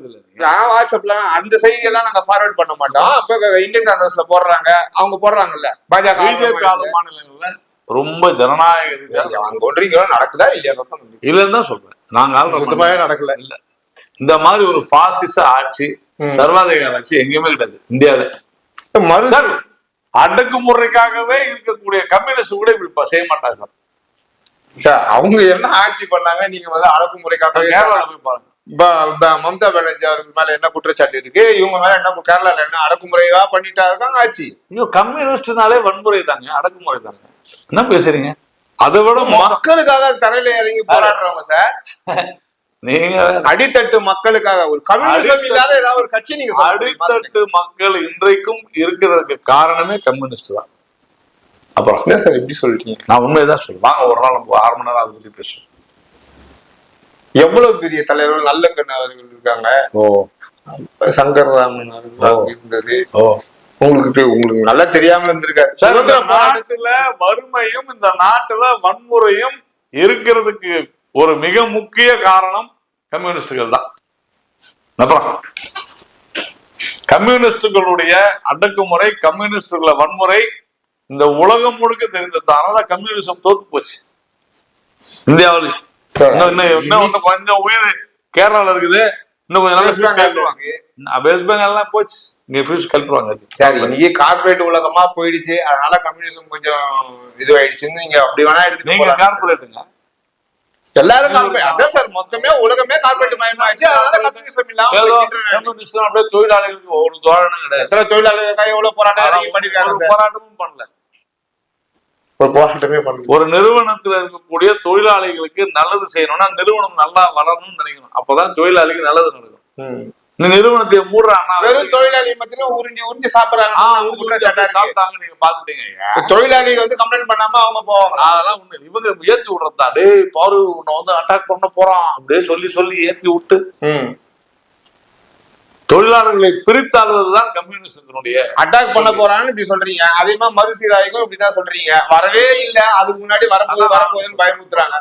Speaker 2: நான் வாட்ஸ்அப்ல அந்த செய்தி எல்லாம் நாங்க ஃபார்வர்ட் பண்ண மாட்டோம். அப்ப இந்தியன் காங்கிரஸ்ல போடுறாங்க, அவங்க போடுறாங்கல்ல. பாஜக
Speaker 1: பிஜேபி மாநிலங்கள்ல ரொம்ப ஜனநாயக
Speaker 2: அங்க ஒன்றிய நடக்குதா இல்லையா?
Speaker 1: இல்லன்னு தான் சொல்றேன். நாங்க
Speaker 2: சுத்தமாவே நடக்கல.
Speaker 1: இல்ல இந்த மாதிரி ஒரு பாசிச ஆட்சி, சர்வாதிகார ஆட்சி எங்கேயுமே கிடையாது இந்தியாவில. அடக்குமுறைக்காகவே இருக்கக்கூடிய கம்யூனிஸ்ட் கூட இப்படி செய்ய மாட்டாங்க
Speaker 2: சார். அவங்க என்ன ஆட்சி பண்ணாங்க? நீங்க வந்து அடக்குமுறைக்காக மம்தா பானர்ஜி அவர்கள் மேல என்ன குற்றச்சாட்டு இருக்கு? இவங்க மேல என்ன கேரளால என்ன அடக்குமுறையா பண்ணிட்டா இருக்காங்க ஆட்சி?
Speaker 1: கம்யூனிஸ்ட்னாலே வன்முறை தாங்க, அடக்குமுறை தாங்க. என்ன பேசுறீங்க? அதை விட
Speaker 2: மக்களுக்காக தரையில இறங்கி போராடுறவங்க சார்.
Speaker 1: நீங்க
Speaker 2: அடித்தட்டு மக்களுக்காக ஒரு கம்யூனிசம் இல்லாத ஏதாவது ஒரு கட்சி நீங்க
Speaker 1: அடித்தட்டு மக்கள் இன்றைக்கும் இருக்கிறதுக்கு காரணமே கம்யூனிஸ்ட் தான். அப்புறம்
Speaker 2: என்ன சார் இப்படி சொல்றீங்க?
Speaker 1: நான் உண்மையதான் சொல்றேன். வாங்க ஒரு நாள் நம்ம 6 மணி நேரம் அதை பத்தி பேசுவோம்.
Speaker 2: எவ்வளவு பெரிய தலைவர்கள் நல்ல கண்ணு அவர்கள் இருக்காங்க. சங்கர் ராமன் அவர்கள் இருந்தது. உங்களுக்கு நல்லா தெரியாம இருந்திருக்காரு.
Speaker 1: சுதந்திர நாட்டுல வறுமையும் இந்த நாட்டுல வன்முறையும் இருக்கிறதுக்கு ஒரு மிக முக்கிய காரணம் கம்யூனிஸ்டுகள் தான். அப்புறம் கம்யூனிஸ்டுகளுடைய அடக்குமுறை, கம்யூனிஸ்டுகள வன்முறை இந்த உலகம் முழுக்க தெரிந்ததான கம்யூனிசம் தோத்து போச்சு இந்தியாவில். இன்னும் கொஞ்சம் உயிர் கேரளால இருக்குது. இன்னும் கொஞ்சம் நல்லா வெஸ்ட் பெங்கால்லாம் போச்சு. இங்க ஃபீஸ் கல்புவாங்க.
Speaker 2: இன்னைக்கு கார்பரேட் உலகமா போயிடுச்சு. அதனால கம்யூனிசம் கொஞ்சம் இதுவாயிடுச்சுன்னு நீங்க அப்படி வேணா எடுத்து.
Speaker 1: நீங்க கார்பரேட்டுங்க,
Speaker 2: எல்லாரும் கார்பரேட். அதான் சார், மொத்தமே உலகமே கார்பரேட் மயமாச்சு. அதனால கம்யூனிசம் இல்லாம
Speaker 1: கம்யூனிஸ்ட் அப்படியே தொழிலாளிகளுக்கு ஒரு தோழனும் கிடையாது.
Speaker 2: எத்தனை தொழிலாளர்களுக்காக எவ்வளவு போராட்டம் பண்ணிருக்காங்க?
Speaker 1: போராட்டமும் பண்ணல,
Speaker 2: ஒரு போராட்டமே பண்ணல.
Speaker 1: ஒரு நிறுவனத்துல இருக்கக்கூடிய தொழிலாளிகளுக்கு நல்லது செய்யணும்னா நிறுவனம் நல்லா வளரணும்னு நினைக்கணும். அப்பதான் தொழிலாளிக்கு நல்லது நடக்கும். இந்த நிறுவனத்தை மூடுறாங்க,
Speaker 2: வெறும் தொழிலாளி மட்டும் உறிஞ்சி சாப்பிடுறாங்க.
Speaker 1: நீங்க பாத்துட்டீங்க.
Speaker 2: தொழிலாளி வந்து கம்ப்ளைண்ட் பண்ணாம அவங்க போவாங்க.
Speaker 1: அதெல்லாம் உண்மை. இவங்க ஏத்தி விடுறதா, டே பாரு உன்னை வந்து அட்டாக் பண்ண போறான் அப்படியே சொல்லி ஏத்தி விட்டு தொழிலாளர்களை பிரித்தாளுவதுதான் கம்யூனிஸ்டினுடைய.
Speaker 2: அட்டாக் பண்ண போறான்னு இப்படி சொல்றீங்க. அதே மாதிரி மறுசீராய்க்கும் இப்படிதான் சொல்றீங்க. வரவே இல்ல, அதுக்கு முன்னாடி வரப்போகுதுன்னு பயமுறுத்துறாங்க.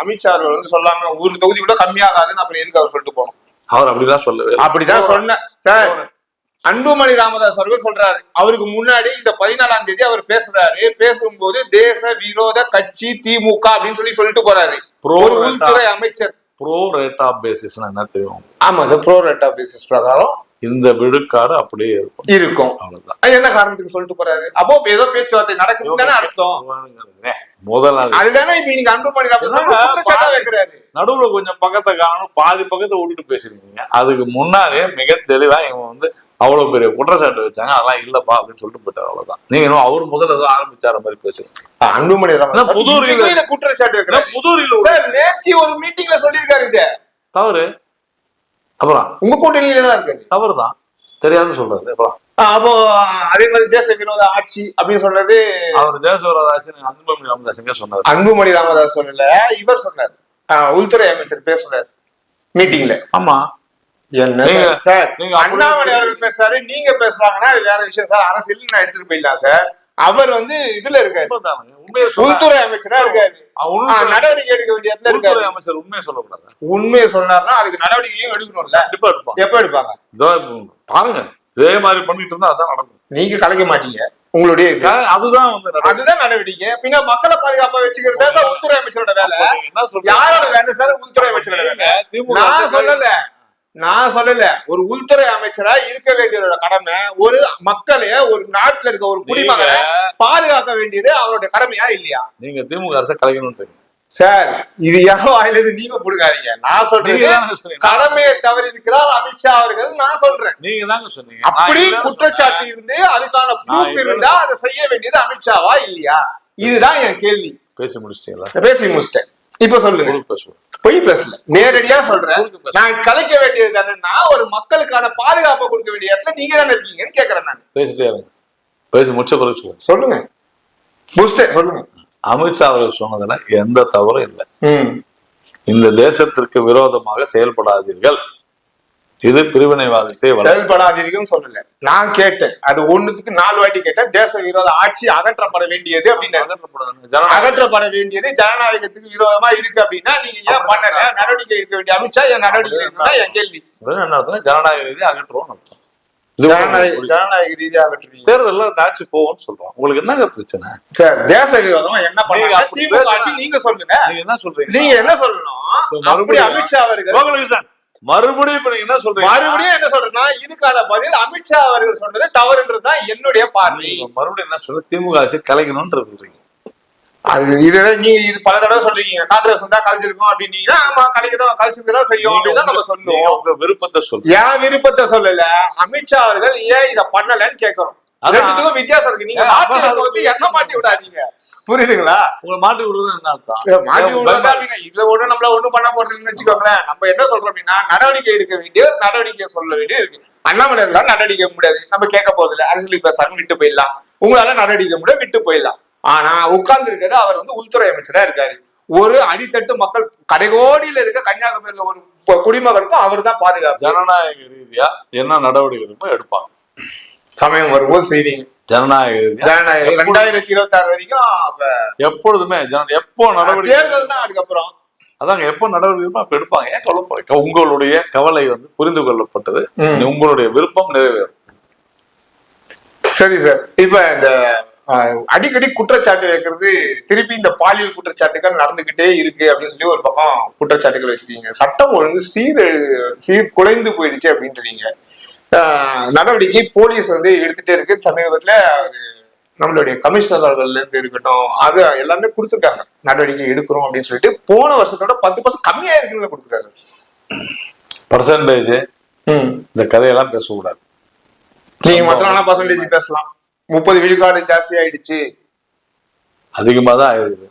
Speaker 2: அமித்ஷா அவர்கள் வந்து சொல்லாம ஒரு தொகுதி கூட கம்மியாகாதுன்னு அப்புறம் எதுக்கு அவர் சொல்லிட்டு போனோம்?
Speaker 1: அவர் அப்படிதான் சொல்லவே.
Speaker 2: அப்படிதான் சொன்ன சார். அன்புமணி ராமதாஸ் அவர்கள் சொல்றாரு. அவருக்கு முன்னாடி இந்த 14ஆம் தேதி அவர் பேசுறாரு. பேசும்போது தேச விரோத கட்சி திமுக அப்படின்னு சொல்லிட்டு போறாரு. ஒரு உள்துறை அமைச்சர்.
Speaker 1: ப்ரோ ரேட் ஆஃப் பேசிஸ் என்ன தெரியும்?
Speaker 2: ஆமா sir, pro rate of basis பிரகாரம்
Speaker 1: இந்த விழுக்காடு அப்படியே இருக்கும்.
Speaker 2: அவ்வளவுதான். என்ன காரணத்துக்கு சொல்லிட்டு போறாரு? அப்போ ஏதோ பேச்சுவார்த்தை நடக்குதுன்னு அர்த்தம்.
Speaker 1: முதல்ல
Speaker 2: அதுதானே இப்ப நீங்க அன்புமணி ராமதாஸ் வைக்கிறாரு.
Speaker 1: நடுவுல கொஞ்சம் பக்கத்தை காணும், பாதி பக்கத்தை விட்டுட்டு பேசிருக்கீங்க. அதுக்கு முன்னாலே மிக தெளிவா இவங்க வந்து அவ்வளவு பெரிய குற்றச்சாட்டு வச்சாங்க. அதெல்லாம் இல்லப்பா அப்படின்னு சொல்லிட்டு போயிட்டாரு. அவ்வளவுதான். நீங்க அவர் முதல்ல ஏதோ ஆரம்பிச்சார மாதிரி பேசுறீங்க.
Speaker 2: அன்புமணி ராமதாஸ் புதூரில குற்றச்சாட்டு வைக்கிறார். புதூரில நேத்தி ஒரு மீட்டிங்ல சொல்லியிருக்காரு. இது தவறு. அப்புறம் உங்க கூட்டணியில தான் இருக்கு.
Speaker 1: தவறுதான், தெரியாதுன்னு சொல்றாரு. அப்புறம்
Speaker 2: அப்போ அதே மாதிரி தேச விரோத ஆட்சி அப்படின்னு சொல்றது
Speaker 1: அவர் தேச விரோத ஆட்சி அன்புமணி ராமதாஸ் சொன்னார்.
Speaker 2: அன்புமணி ராமதாஸ் சொல்லல, இவர் சொன்னார். உள்துறை அமைச்சர் பேசுறாரு மீட்டிங்ல.
Speaker 1: ஆமா,
Speaker 2: என்ன சார் அண்ணாமலை அவர்கள் பேசுறாரு, நீங்க பேசுறாங்கன்னா அது வேற விஷயம் சார். அரசியல் நான் எடுத்துட்டு போயிடலாம் சார். அவர் வந்து இதுல இருக்காரு, உள்துறை அமைச்சரா இருக்காரு. நடவடிக்கை எடுக்க வேண்டிய இடத்துல இருக்காரு.
Speaker 1: அமைச்சர் உண்மையை சொல்லக்கூடாது.
Speaker 2: உண்மையை சொன்னார்னா அதுக்கு நடவடிக்கையும் எடுக்கணும்ல. எப்ப எடுப்பாங்க
Speaker 1: பாருங்க. இதே மாதிரி பண்ணிட்டு இருந்தா அதான் நடக்கும்.
Speaker 2: நீங்க கலைக்க மாட்டீங்க. உங்களுடைய அதுதான் நடவடிக்கை. பின்ன மக்களை பாதுகாப்பா வச்சுக்கிறது சார் உள்துறை அமைச்சரோட வேலை. யாரோட வேலை சார்? உள்துறை அமைச்சரோட வேலை. நான் சொல்லல. ஒரு உள்துறை அமைச்சரா இருக்க வேண்டியதோட கடமை ஒரு மக்களைய, ஒரு நாட்டுல இருக்க ஒரு குடிமக்களை பாதுகாக்க வேண்டியது அவருடைய கடமையா இல்லையா?
Speaker 1: நீங்க திமுக அரசை கலைக்கணும்
Speaker 2: சார். இது யாரோ வாயிலிருந்து நீங்க புடுங்காதீங்க. நான் சொல்றேன் கடமையை தவறி இருக்கிறார் அமித்ஷா அவர்கள். நான் சொல்றேன்
Speaker 1: நீங்க தாங்க சொன்னீங்க.
Speaker 2: அப்படி குற்றச்சாட்டு இருந்து அதுக்கான ப்ரூஃப் இருந்தா அதை செய்ய வேண்டியது அமித்ஷாவா இல்லையா? இதுதான் என் கேள்வி.
Speaker 1: பேசி முடிச்சிட்டீங்களா?
Speaker 2: பேசி முடிச்சிட்டேன். இப்ப சொல்லுங்க. பொய் பேசல, நேரடியா சொல்றேன். நான் கலைக்க வேண்டியது தானே, ஒரு மக்களுக்கான பாதுகாப்பை கொடுக்க வேண்டிய இடத்துல நீங்க தானே இருக்கீங்கன்னு கேக்குறேன். நான்
Speaker 1: பேசிட்டே பேசி முடிச்ச பிறகு
Speaker 2: சொல்லுங்க. சொல்லுங்க.
Speaker 1: அமித்ஷா அவர்கள் சொன்னதுல எந்த தவறும் இல்லை. இந்த தேசத்திற்கு விரோதமாக செயல்படாதீர்கள், இது பிரிவினைவாதத்தை
Speaker 2: செயல்படாதீர்கள் சொல்லல. நான் கேட்டேன், அது ஒண்ணுத்துக்கு 4 வாட்டி கேட்டேன். தேச விரோத ஆட்சி அகற்றப்பட வேண்டியது அப்படின்னு. அகற்றப்பட வேண்டியது ஜனநாயகத்துக்கு விரோதமா இருக்கு அப்படின்னா நீங்க ஏன் பண்ணல? நடவடிக்கை எடுக்க வேண்டிய அமித்ஷா ஏன் நடவடிக்கை எடுக்கல? என் கேள்வி.
Speaker 1: ஜனநாயக ரீதியாக அகற்றுவோம் அர்த்தம்.
Speaker 2: ஜனநாயக ரீதியாக அகற்றுவீங்க.
Speaker 1: தேர்தல் ஆட்சி போவோம்னு சொல்றோம். உங்களுக்கு என்னங்க பிரச்சனை?
Speaker 2: சார், தேச விரோதமா என்ன பண்ணாங்க திமுக ஆட்சி? நீங்க சொல்லுங்க.
Speaker 1: நீங்க என்ன சொல்றீங்க?
Speaker 2: நீங்க என்ன சொல்லணும்? மறுபடியும் அமித்ஷா அவர்கள்
Speaker 1: மறுபடியும் இப்ப நீங்க என்ன சொல்றீங்க?
Speaker 2: மறுபடியும் என்ன சொல்றேன்னா, இதுக்கான பதில் அமித்ஷா அவர்கள் சொன்னது தவறுன்றதுதான் என்னுடைய பார்வை.
Speaker 1: மறுபடியும் என்ன சொல்ற? திமுக ஆட்சி கலைக்கணும்னு சொல்றீங்க.
Speaker 2: அது இது பல தடவை சொல்றீங்க. காங்கிரஸ் வந்தா கலைச்சிருக்கோம் அப்படின்னீங்கன்னா, ஆமா கலைச்சிருக்கதான் செய்யும் அப்படின்னு நம்ம சொல்லுவோம்.
Speaker 1: உங்க விருப்பத்தை சொல்லுங்க.
Speaker 2: ஏன் விருப்பத்தை சொல்லல, அமித்ஷா அவர்கள் ஏன் இதை பண்ணலன்னு கேட்கிறோம். ரெண்டுத்துக்கும் வித்தியாசம் இருக்கு. நீங்க என்ன மாட்டி விடாதீங்க, புரியுதுங்களா?
Speaker 1: உங்களை மாட்டி விடுறது என்ன அர்த்தம்?
Speaker 2: மாட்டி விடுறதா அப்படின்னா இதுல ஒண்ணு நம்மள ஒண்ணும் பண்ண போறதுன்னு வச்சுக்கோங்களேன். நம்ம என்ன சொல்றோம் அப்படின்னா, நடவடிக்கை எடுக்க வேண்டிய நடவடிக்கை சொல்ல வேண்டியது இருக்கு. அண்ணாமலை எல்லாம் நடவடிக்கை முடியாது, நம்ம கேட்க போறது இல்லை. அரசியல் பேசாம விட்டு போயிடலாம். உங்களால நடவடிக்கை முடியாது, விட்டு போயிடலாம். ஆனா உட்கார்ந்து இருக்கிறது அவர் உள்துறை அமைச்சரா இருக்காரு. ஒரு அடித்தட்டு மக்கள் கடைகோடியில இருக்க கன்னியாகுமரியில ஒரு குடிமகனுக்கும் அவர் தான் பாதுகாப்பு.
Speaker 1: ஜனநாயக ரீதியா என்ன நடவடிக்கை எடுப்பாங்க,
Speaker 2: சமயம் வரும்போது செய்வீங்க.
Speaker 1: ஜனநாயக
Speaker 2: 2026 வரைக்கும்
Speaker 1: எப்பொழுதுமே எப்போ நடவடிக்கை
Speaker 2: தேர்தல் தான். அதுக்கப்புறம்
Speaker 1: அதாங்க எப்போ நடவடிக்கை அப்ப எடுப்பாங்க. ஏன் கவலை? உங்களுடைய கவலை புரிந்து கொள்ளப்பட்டது. உங்களுடைய விருப்பம் நிறைவேறும்.
Speaker 2: சரி சார், இப்ப இந்த அடிக்கடி குற்றச்சாட்டு வைக்கிறது, திருப்பி இந்த பாலியல் குற்றச்சாட்டுகள் நடந்துகிட்டே இருக்கு அப்படின்னு சொல்லி ஒரு பக்கம் குற்றச்சாட்டுகள் வச்சிருக்கீங்க. சட்டம் ஒழுங்கு சீர்குலைந்து போயிடுச்சு அப்படின்றீங்க. நடவடிக்கை போலீஸ் எடுத்துட்டே இருக்கு. சமீபத்துல நம்மளுடைய கமிஷனர் அவர்கள்ல இருந்து இருக்கட்டும், அது எல்லாமே கொடுத்துருக்காங்க, நடவடிக்கை எடுக்கிறோம் அப்படின்னு சொல்லிட்டு. போன வருஷத்தோட 10% கம்மியா இருக்குன்னு கொடுத்துருக்காங்க.
Speaker 1: பர்சன்டேஜ் இந்த கதையெல்லாம் பேசக்கூடாது.
Speaker 2: நீங்க மாத்திரம் பர்சன்டேஜ் பேசலாம். 30 விழுக்காடு ஜாஸ்தி ஆயிடுச்சு, அதிகமா தான் ஆயிருக்கு.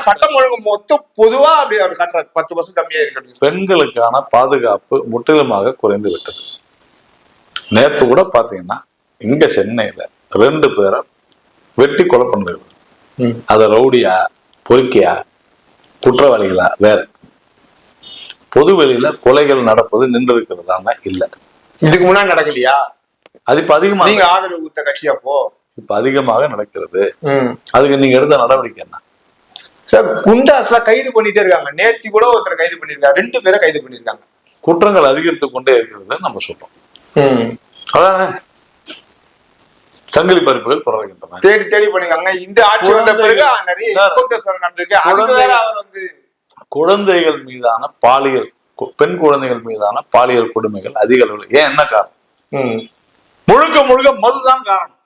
Speaker 2: சட்டம் ஒழுங்கு மொத்தம் பொதுவா அப்படி காட்டுறாரு 10% கம்மியா இருக்கு.
Speaker 1: பெண்களுக்கான பாதுகாப்பு முற்றிலுமாக குறைந்து விட்டது. நேற்று கூட பாத்தீங்கன்னா இங்க சென்னையில 2 பேரை வெட்டி கொலை பண்றது. அத ரவுடியா, பொறுக்கியா, குற்றவாளிகளா வேற. பொது வெளியில கொலைகள் நடப்பது நின்று இருக்கிறதா? இல்ல,
Speaker 2: இதுக்கு முன்னாடி நடக்கலையா?
Speaker 1: அது இப்ப அதிகமா
Speaker 2: நீங்க ஆதரவு ஊத்த கட்சியா போ
Speaker 1: இப்ப அதிகமாக நடக்கிறது. அதுக்கு நீங்க எடுத்த நடவடிக்கை என்ன
Speaker 2: சார்? குண்டாஸ்ல கைது பண்ணிட்டே இருக்காங்க. நேத்தி கூட ஒருத்தர் கைது பண்ணிருக்காங்க, 2 பேரை கைது பண்ணிருக்காங்க.
Speaker 1: குற்றங்கள் அதிகரித்து கொண்டே இருக்கிறது நம்ம சொல்றோம். அதானே சங்கிலி பறிப்புகள் தொடர்கின்றன.
Speaker 2: தேடி பண்ணிருக்காங்க. இந்த ஆட்சி வந்த பிறகு நிறைய நடந்திருக்கு. அதுக்கு வேற அவர்
Speaker 1: குழந்தைகள் மீதான பாலியல், பெண் குழந்தைகள் மீதான பாலியல் கொடுமைகள் அதிக அளவில். ஏன், என்ன காரணம்? முழுக்க மதுதான் காரணம்.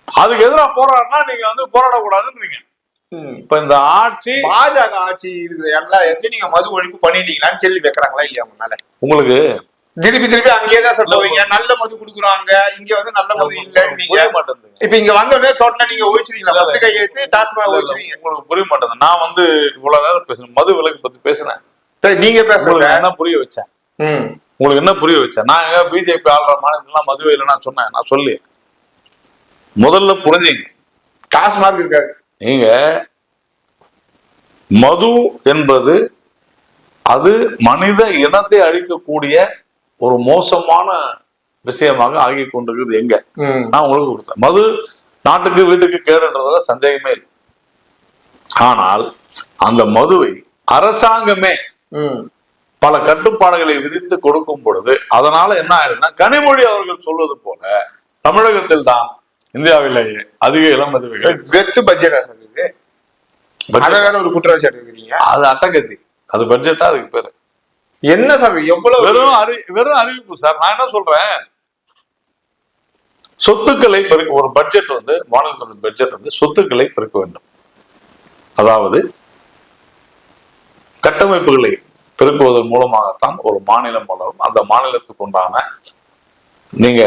Speaker 1: அதுக்கு எதிராக போராடினா நீங்க போராடக்கூடாதுன்றீங்க. இப்ப இந்த ஆட்சி,
Speaker 2: பாஜக ஆட்சி இருக்குது, எல்லா இடத்துலயும் நீங்க மது ஒழிப்பு பண்ணிட்டீங்களான்னு கேள்வி வைக்கிறாங்களா இல்லையா உங்களால?
Speaker 1: உங்களுக்கு
Speaker 2: திருப்பி அங்கேயேதான் சார் போவீங்க. நல்ல மது குடுக்குறாங்க, இங்க நல்ல மது இல்லன்னு நீங்க மாட்டேன். இப்ப இங்க வந்தோடனே டோட்டலா நீங்க ஒழிச்சிருக்கீங்களா? ஃபர்ஸ்ட் கையெழுத்து டாஸ்மாக் ஒழிச்சிருக்கீங்க.
Speaker 1: உங்களுக்கு புரிய மாட்டேங்குது. நான் இவ்வளவு நேரம் பேசுறேன், மது விலக்கு பத்தி பேசுறேன்.
Speaker 2: நீங்க பேசுறீங்க,
Speaker 1: என்ன புரிய வச்சேன்? உங்களுக்கு என்ன புரிய வச்சேன்? நான் பிஜேபி ஆளுற மாநிலத்திலாம் மதுவே இல்லை நான் சொன்னேன். நான் சொல்லி முதல்ல புரிஞ்சுங்க,
Speaker 2: டாஸ்மாக் இருக்காது.
Speaker 1: நீங்க மது என்பது அது மனித இனத்தை அழிக்கக்கூடிய ஒரு மோசமான விஷயமாக ஆகி கொண்டிருக்கிறது. எங்க நான் உங்களுக்கு கொடுத்தேன், மது நாட்டுக்கு வீட்டுக்கு கேடுன்றதுல சந்தேகமே இல்லை. ஆனால் அந்த மதுவை அரசாங்கமே பல கட்டுப்பாடுகளை விதித்து கொடுக்கும் பொழுது அதனால என்ன ஆயிடுதுன்னா, கனிமொழி அவர்கள் சொல்வது போல தமிழகத்தில் தான் இந்தியாவிலேயே அதிக இளம் மதுவைகள்
Speaker 2: வெத்து பட்ஜெட் ஒரு குற்றச்சாட்டு இருக்கிறீங்க. அது
Speaker 1: அட்டகத்தி, அது பட்ஜெட்டா? அதுக்கு பேரு
Speaker 2: என்ன சார்? எவ்வளவு
Speaker 1: வெறும் அறிவிப்பு சார். நான் என்ன சொல்றேன், சொத்துக்களை பெருக்க ஒரு பட்ஜெட் மாநிலத்தின் பட்ஜெட் சொத்துக்களை பெருக்க வேண்டும். அதாவது கட்டமைப்புகளை பெருக்குவதன் மூலமாகத்தான் ஒரு மாநிலம் வளரும். அந்த மாநிலத்துக்கு உண்டான நீங்க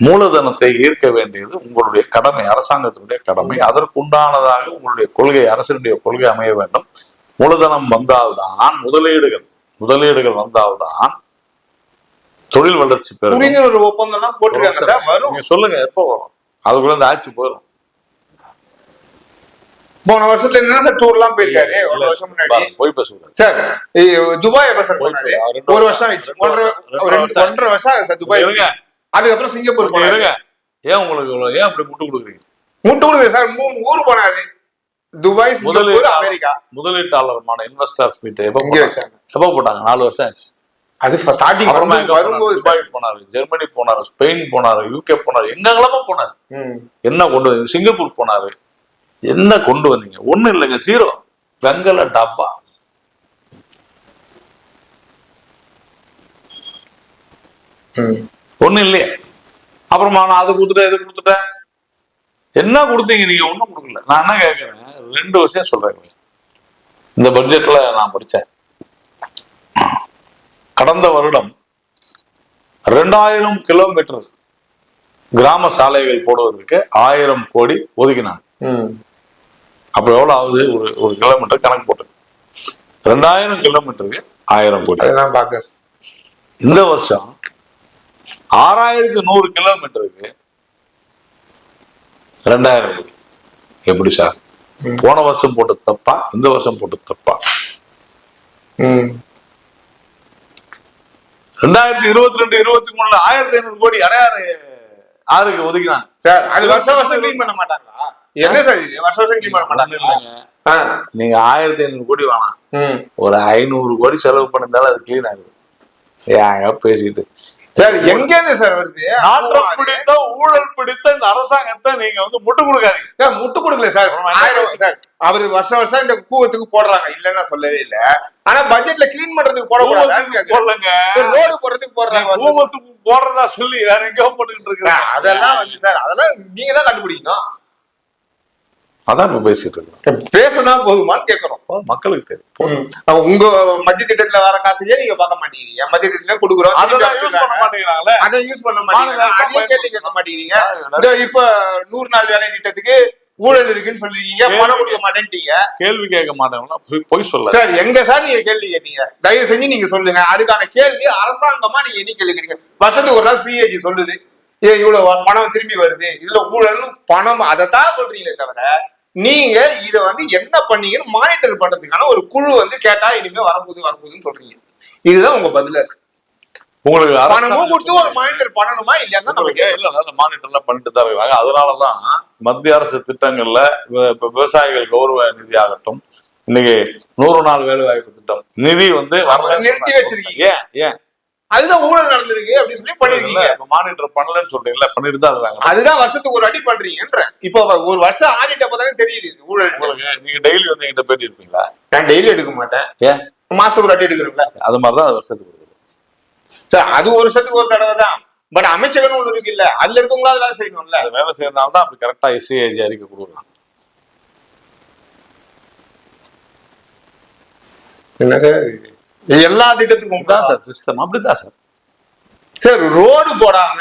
Speaker 1: மூலதனத்தை ஈர்க்க வேண்டியது உங்களுடைய கடமை, அரசாங்கத்தினுடைய கடமை. அதற்குண்டானதாக உங்களுடைய கொள்கை, அரசினுடைய கொள்கை அமைய வேண்டும். மூலதனம் வந்தால்தான் முதலீடுகள் வந்தால்தான் தொழில் வளர்ச்சி பெறும்.
Speaker 2: ஒரு ஒப்பந்தம் போட்டுருக்காங்க சார், வரும்.
Speaker 1: நீங்க சொல்லுங்க எப்போ வரும்? அதுக்குள்ள இந்த ஆட்சி போயிடும்.
Speaker 2: போன வருஷத்துல என்ன சார் டூர்லாம் போயிருக்காரு, ஒரு வருஷம் முன்னாடி
Speaker 1: போய் பேசுறாரு
Speaker 2: சார். துபாய் எப்ப சார் போனாரு? ஒரு வருஷம் ஆயிடுச்சு, ஒன்றரை வருஷம் ஆகுது சார் துபாய். அதுக்கப்புறம் சிங்கப்பூர் போனாரு.
Speaker 1: ஏன் உங்களுக்கு ஏன் அப்படி முட்டு கொடுக்குறீங்க?
Speaker 2: முட்டு கொடுக்குது சார். 3 ஊர் போனாரு, துபாய், சிங்கப்பூர், அமெரிக்கா.
Speaker 1: முதலீட்டாளருமான இன்வெஸ்டர்ஸ் மீட் எப்ப போட்டாங்க? 4 வருஷம் ஆச்சு.
Speaker 2: அது ஸ்டார்டிங் வரும்போது
Speaker 1: துபாய் போனாரு, ஜெர்மனி போனாரு, ஸ்பெயின் போனாரு, யூகே போனாரு, எங்கெல்லாமோ போனாரு. என்ன கொண்டு வந்து சிங்கப்பூர் போனாரு, என்ன கொண்டு வந்தீங்க? ஒண்ணு இல்லைங்க, 0. வெங்கல டப்பா. ஒண்ணு இல்லையா? அப்புறமா நான் அதை கொடுத்துட்டேன், இதை கொடுத்துட்டேன். என்ன கொடுத்தீங்க நீங்க? ஒண்ணும் கொடுக்கல. நான் என்ன கேட்கிறேன், 2 விஷயம் சொல்றேன். இந்த பட்ஜெட்ல நான் படிச்சேன், கடந்த வருடம் 2000 கிலோமீட்டர் கிராம சாலைகள் போடுவதற்கு 1000 கோடி ஒதுக்கினாங்க. அப்ப எவ்வளவு ஆகுது? ஒரு கிலோமீட்டர் கணக்கு போட்டு 2000 கிலோமீட்டருக்கு 1000 கோடி. இந்த வருஷம் 6100 கிலோமீட்டருக்கு 2000 கோடி. எப்படி சார்? போன வருஷம் போட்டு தப்பா, இந்த வருஷம் போட்டு தப்பா? 2022-23 1500 கோடி அடையாறு ஆறுக்கு ஒதுக்கினாங்க
Speaker 2: சார். அது வருஷம் கிளீன் பண்ண மாட்டாங்களா? என்ன சார் இது வருஷம் கிளீன் பண்ண மாட்டாங்க?
Speaker 1: நீங்க 1500 கோடி வேணாம், ஒரு 500 கோடி செலவு பண்ணிருந்தாலும் அது கிளீன் ஆகுது. ஏங்க பேசிட்டு
Speaker 2: சார், எங்க இருந்து சார் வருது?
Speaker 1: நாட்டம் பிடித்த ஊழல் பிடித்த இந்த அரசாங்கத்தை நீங்க முட்டு கொடுக்காதீங்க
Speaker 2: சார். முட்டு கொடுக்கல சார். 1000 சார் அவரு வருஷம் இந்த கூவத்துக்கு போடுறாங்க, இல்லன்னா சொல்லவே இல்ல. ஆனா பட்ஜெட்ல கிளீன் பண்றதுக்கு போடக்கூடாது,
Speaker 1: போடலங்க.
Speaker 2: ரோடு போடுறதுக்கு போடுறாங்க,
Speaker 1: கூவத்துக்கு போடுறதா சொல்லி வேற எங்கேயோ போட்டுக்கிட்டு இருக்கு.
Speaker 2: அதெல்லாம் சார், அதெல்லாம் நீங்க தான் கண்டுபிடிக்கணும்.
Speaker 1: அதான் இப்ப பேசிட்டு இருக்கோம்.
Speaker 2: பேசுனா போதுமான்னு கேட்கறோம்.
Speaker 1: மக்களுக்கு தெரியும்.
Speaker 2: உங்க மத்திய திட்டத்துல வர காசையே நீங்க பார்க்க மாட்டேங்கிறீங்க. மத்திய திட்டத்துல கொடுக்குறோம்,
Speaker 1: அதை யூஸ் பண்ண மாட்டேங்கிறாங்களே.
Speaker 2: அதை யூஸ் பண்ண மாட்டேங்கிறீங்க. அதே கேள்வி கேட்க மாட்டேங்கிறீங்க. இப்ப 100 நாள் வேலை திட்டத்துக்கு ஊழல் இருக்குன்னு சொல்லிருக்கீங்க, பணம் கொடுக்க மாட்டேன்ட்டீங்க.
Speaker 1: கேள்வி கேட்க மாட்டேங்களா? போய் சொல்ல
Speaker 2: சார். எங்க சார் நீங்க கேள்வி கேட்டீங்க? தயவு செஞ்சு நீங்க சொல்லுங்க. அதுக்கான கேள்வி அரசாங்கமா நீங்க என்ன கேள்வி கேட்டீங்க? வருஷத்துக்கு ஒரு நாள் சிஏஜி சொல்லுது, இவ்வளவு பணம் திரும்பி வருது, இதுல ஊழல் பணம், அதைத்தான் சொல்றீங்களே தவிர நீங்க இத என்ன பண்ணீங்கன்னு மானிட்டர் பண்றதுக்கான ஒரு குழு கேட்டா இனிமே வரப்போகுதுன்னு சொல்றீங்க. இதுதான் உங்க பதில இருக்கு.
Speaker 1: உங்களுக்கு
Speaker 2: பணமும் கொடுத்து ஒரு மானிட்டர் பண்ணணுமா இல்லையா?
Speaker 1: இல்ல, மானிட்டர்லாம் பண்ணிட்டு தான் இருக்காங்க. அதனாலதான் மத்திய அரசு திட்டங்கள்ல விவசாயிகள் கௌரவ நிதி ஆகட்டும், இன்னைக்கு 100 நாள் வேலை வாய்ப்பு திட்டம் நிதி
Speaker 2: நிறுத்தி வச்சிருக்கீங்க.
Speaker 1: ஏன்
Speaker 2: அதுதான் ஊழல் நடந்திருக்கு அப்படின்னு சொல்லி பண்ணிருக்கீங்க.
Speaker 1: மானிட்டர் பண்ணலன்னு சொல்றீங்களா? பண்ணிட்டு தான் இருக்காங்க.
Speaker 2: அதுதான் வருஷத்துக்கு ஒரு அடி பண்றீங்கன்ற. இப்போ ஒரு வருஷம் ஆடிட்ட போதானே தெரியுது ஊழல்.
Speaker 1: நீங்க டெய்லி என்கிட்ட பேட்டி இருப்பீங்களா?
Speaker 2: நான் டெய்லி எடுக்க மாட்டேன்.
Speaker 1: ஏன்
Speaker 2: மாசத்துக்கு ஒரு அடி எடுக்கிறீங்களா?
Speaker 1: அது மாதிரிதான் வருஷத்துக்கு
Speaker 2: சார். அது ஒரு வருஷத்துக்கு ஒரு தடவை தான். பட் அமைச்சகம்னு ஒண்ணு இருக்கு இல்ல, அதுல இருக்கவங்களா வேலை செய்யணும்ல.
Speaker 1: வேலை செய்யறதுனால தான் அப்படி கரெக்டா எஸ்சிஏஜி அறிக்கை கொடுக்கலாம்.
Speaker 2: என்ன சார் எல்லா திட்டத்துக்கும்
Speaker 1: தான் சார் சிஸ்டம் அப்படிதான் சார்.
Speaker 2: சார் ரோடு போடாம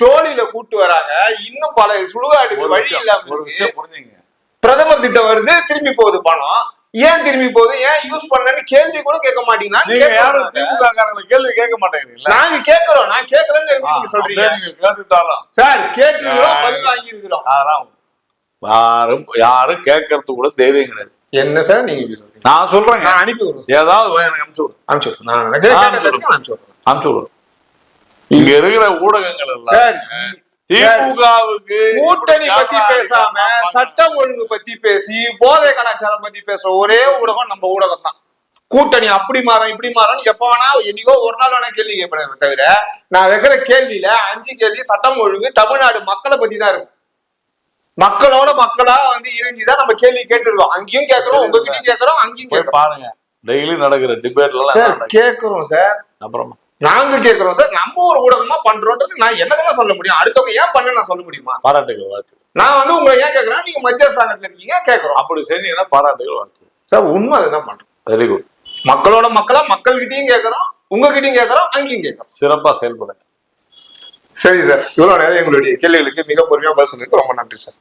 Speaker 2: டோலில கூட்டு வராங்க, இன்னும் பல சுடுகாடுக்கு வழி இல்லாம.
Speaker 1: ஒரு விஷயம் புரிஞ்சுங்க,
Speaker 2: பிரதமர் திட்டம் வருது, திரும்பி போகுது பணம். ஏன் திரும்பி போகுது, ஏன் யூஸ் பண்ணலன்னு கேள்வி கூட கேட்க மாட்டீங்கன்னா
Speaker 1: யாரும் திமுக காரங்களை கேள்வி கேட்க மாட்டேங்கிறீங்களா?
Speaker 2: நாங்க கேட்கிறோம். நான் கேட்கலன்னு நீங்க சொல்றீங்க.
Speaker 1: கேட்டுட்டாலும்
Speaker 2: சார் கேட்டுக்கிறோம், பதில் வாங்கி இருக்கிறோம்.
Speaker 1: அதெல்லாம் யாரும் கேட்கறது கூட தைரியம் கிடையாது.
Speaker 2: என்ன சார் நீங்க?
Speaker 1: நான் சொல்றேன்,
Speaker 2: நான் அனுப்பி விடுறேன்.
Speaker 1: ஏதாவது எனக்கு அனுப்பிச்சு விடுறேன். இங்க இருக்கிற ஊடகங்கள் எல்லாம் திமுகவுக்கு
Speaker 2: கூட்டணி பத்தி பேசாம சட்டம் ஒழுங்கு பத்தி பேசி போதை கலாச்சாரம் பத்தி பேசுற ஒரே ஊடகம் நம்ம ஊடகம் தான். கூட்டணி அப்படி மாறும் இப்படி மாறும் எப்ப வேணா என்னைக்கோ ஒரு நாள் வேணா கேள்வி கேட்பேன். தவிர நான் வைக்கிற கேள்வியில 5 கேள்வி சட்டம் ஒழுங்கு தமிழ்நாடு மக்களை பத்தி தான் இருக்கும். மக்களோட மக்களா இணைஞ்சுதான் நம்ம கேள்வி கேட்டுருக்கோம். அங்கேயும் கேட்கிறோம், உங்ககிட்டயும் கேட்கிறோம், அங்கேயும்
Speaker 1: பாருங்க. டெய்லி நடக்கிற டிபேட்ல
Speaker 2: கேட்கிறோம் சார்.
Speaker 1: அப்புறமா
Speaker 2: நாங்க கேட்கிறோம் சார். நம்ம ஒரு ஊடகமா பண்றோன்றது நான் என்னதான் சொல்ல முடியும்? அடுத்தவங்க ஏன் பண்ண நான் சொல்ல முடியுமா?
Speaker 1: பாராட்டுகள் வாழ்த்து.
Speaker 2: நான் உங்களை ஏன் கேட்கறேன், நீங்க மத்திய அரசாங்கத்துல இருக்கீங்க கேட்கிறோம்.
Speaker 1: அப்படி செஞ்சீங்கன்னா பாராட்டுகள் வாழ்த்து
Speaker 2: சார். உண்மை அதுதான் பண்றோம்.
Speaker 1: Very good.
Speaker 2: மக்களோட மக்களா மக்கள்கிட்டயும் கேட்கிறோம், உங்ககிட்டயும் கேட்கிறோம், அங்கேயும் கேட்கிறோம்.
Speaker 1: சிறப்பா செயல்படுங்க.
Speaker 2: சரி சார், இவ்வளவு நேரம் எங்களுடைய கேள்விகளுக்கு மிக பொறுமையா பதில் சொன்னதுக்கு ரொம்ப நன்றி சார்.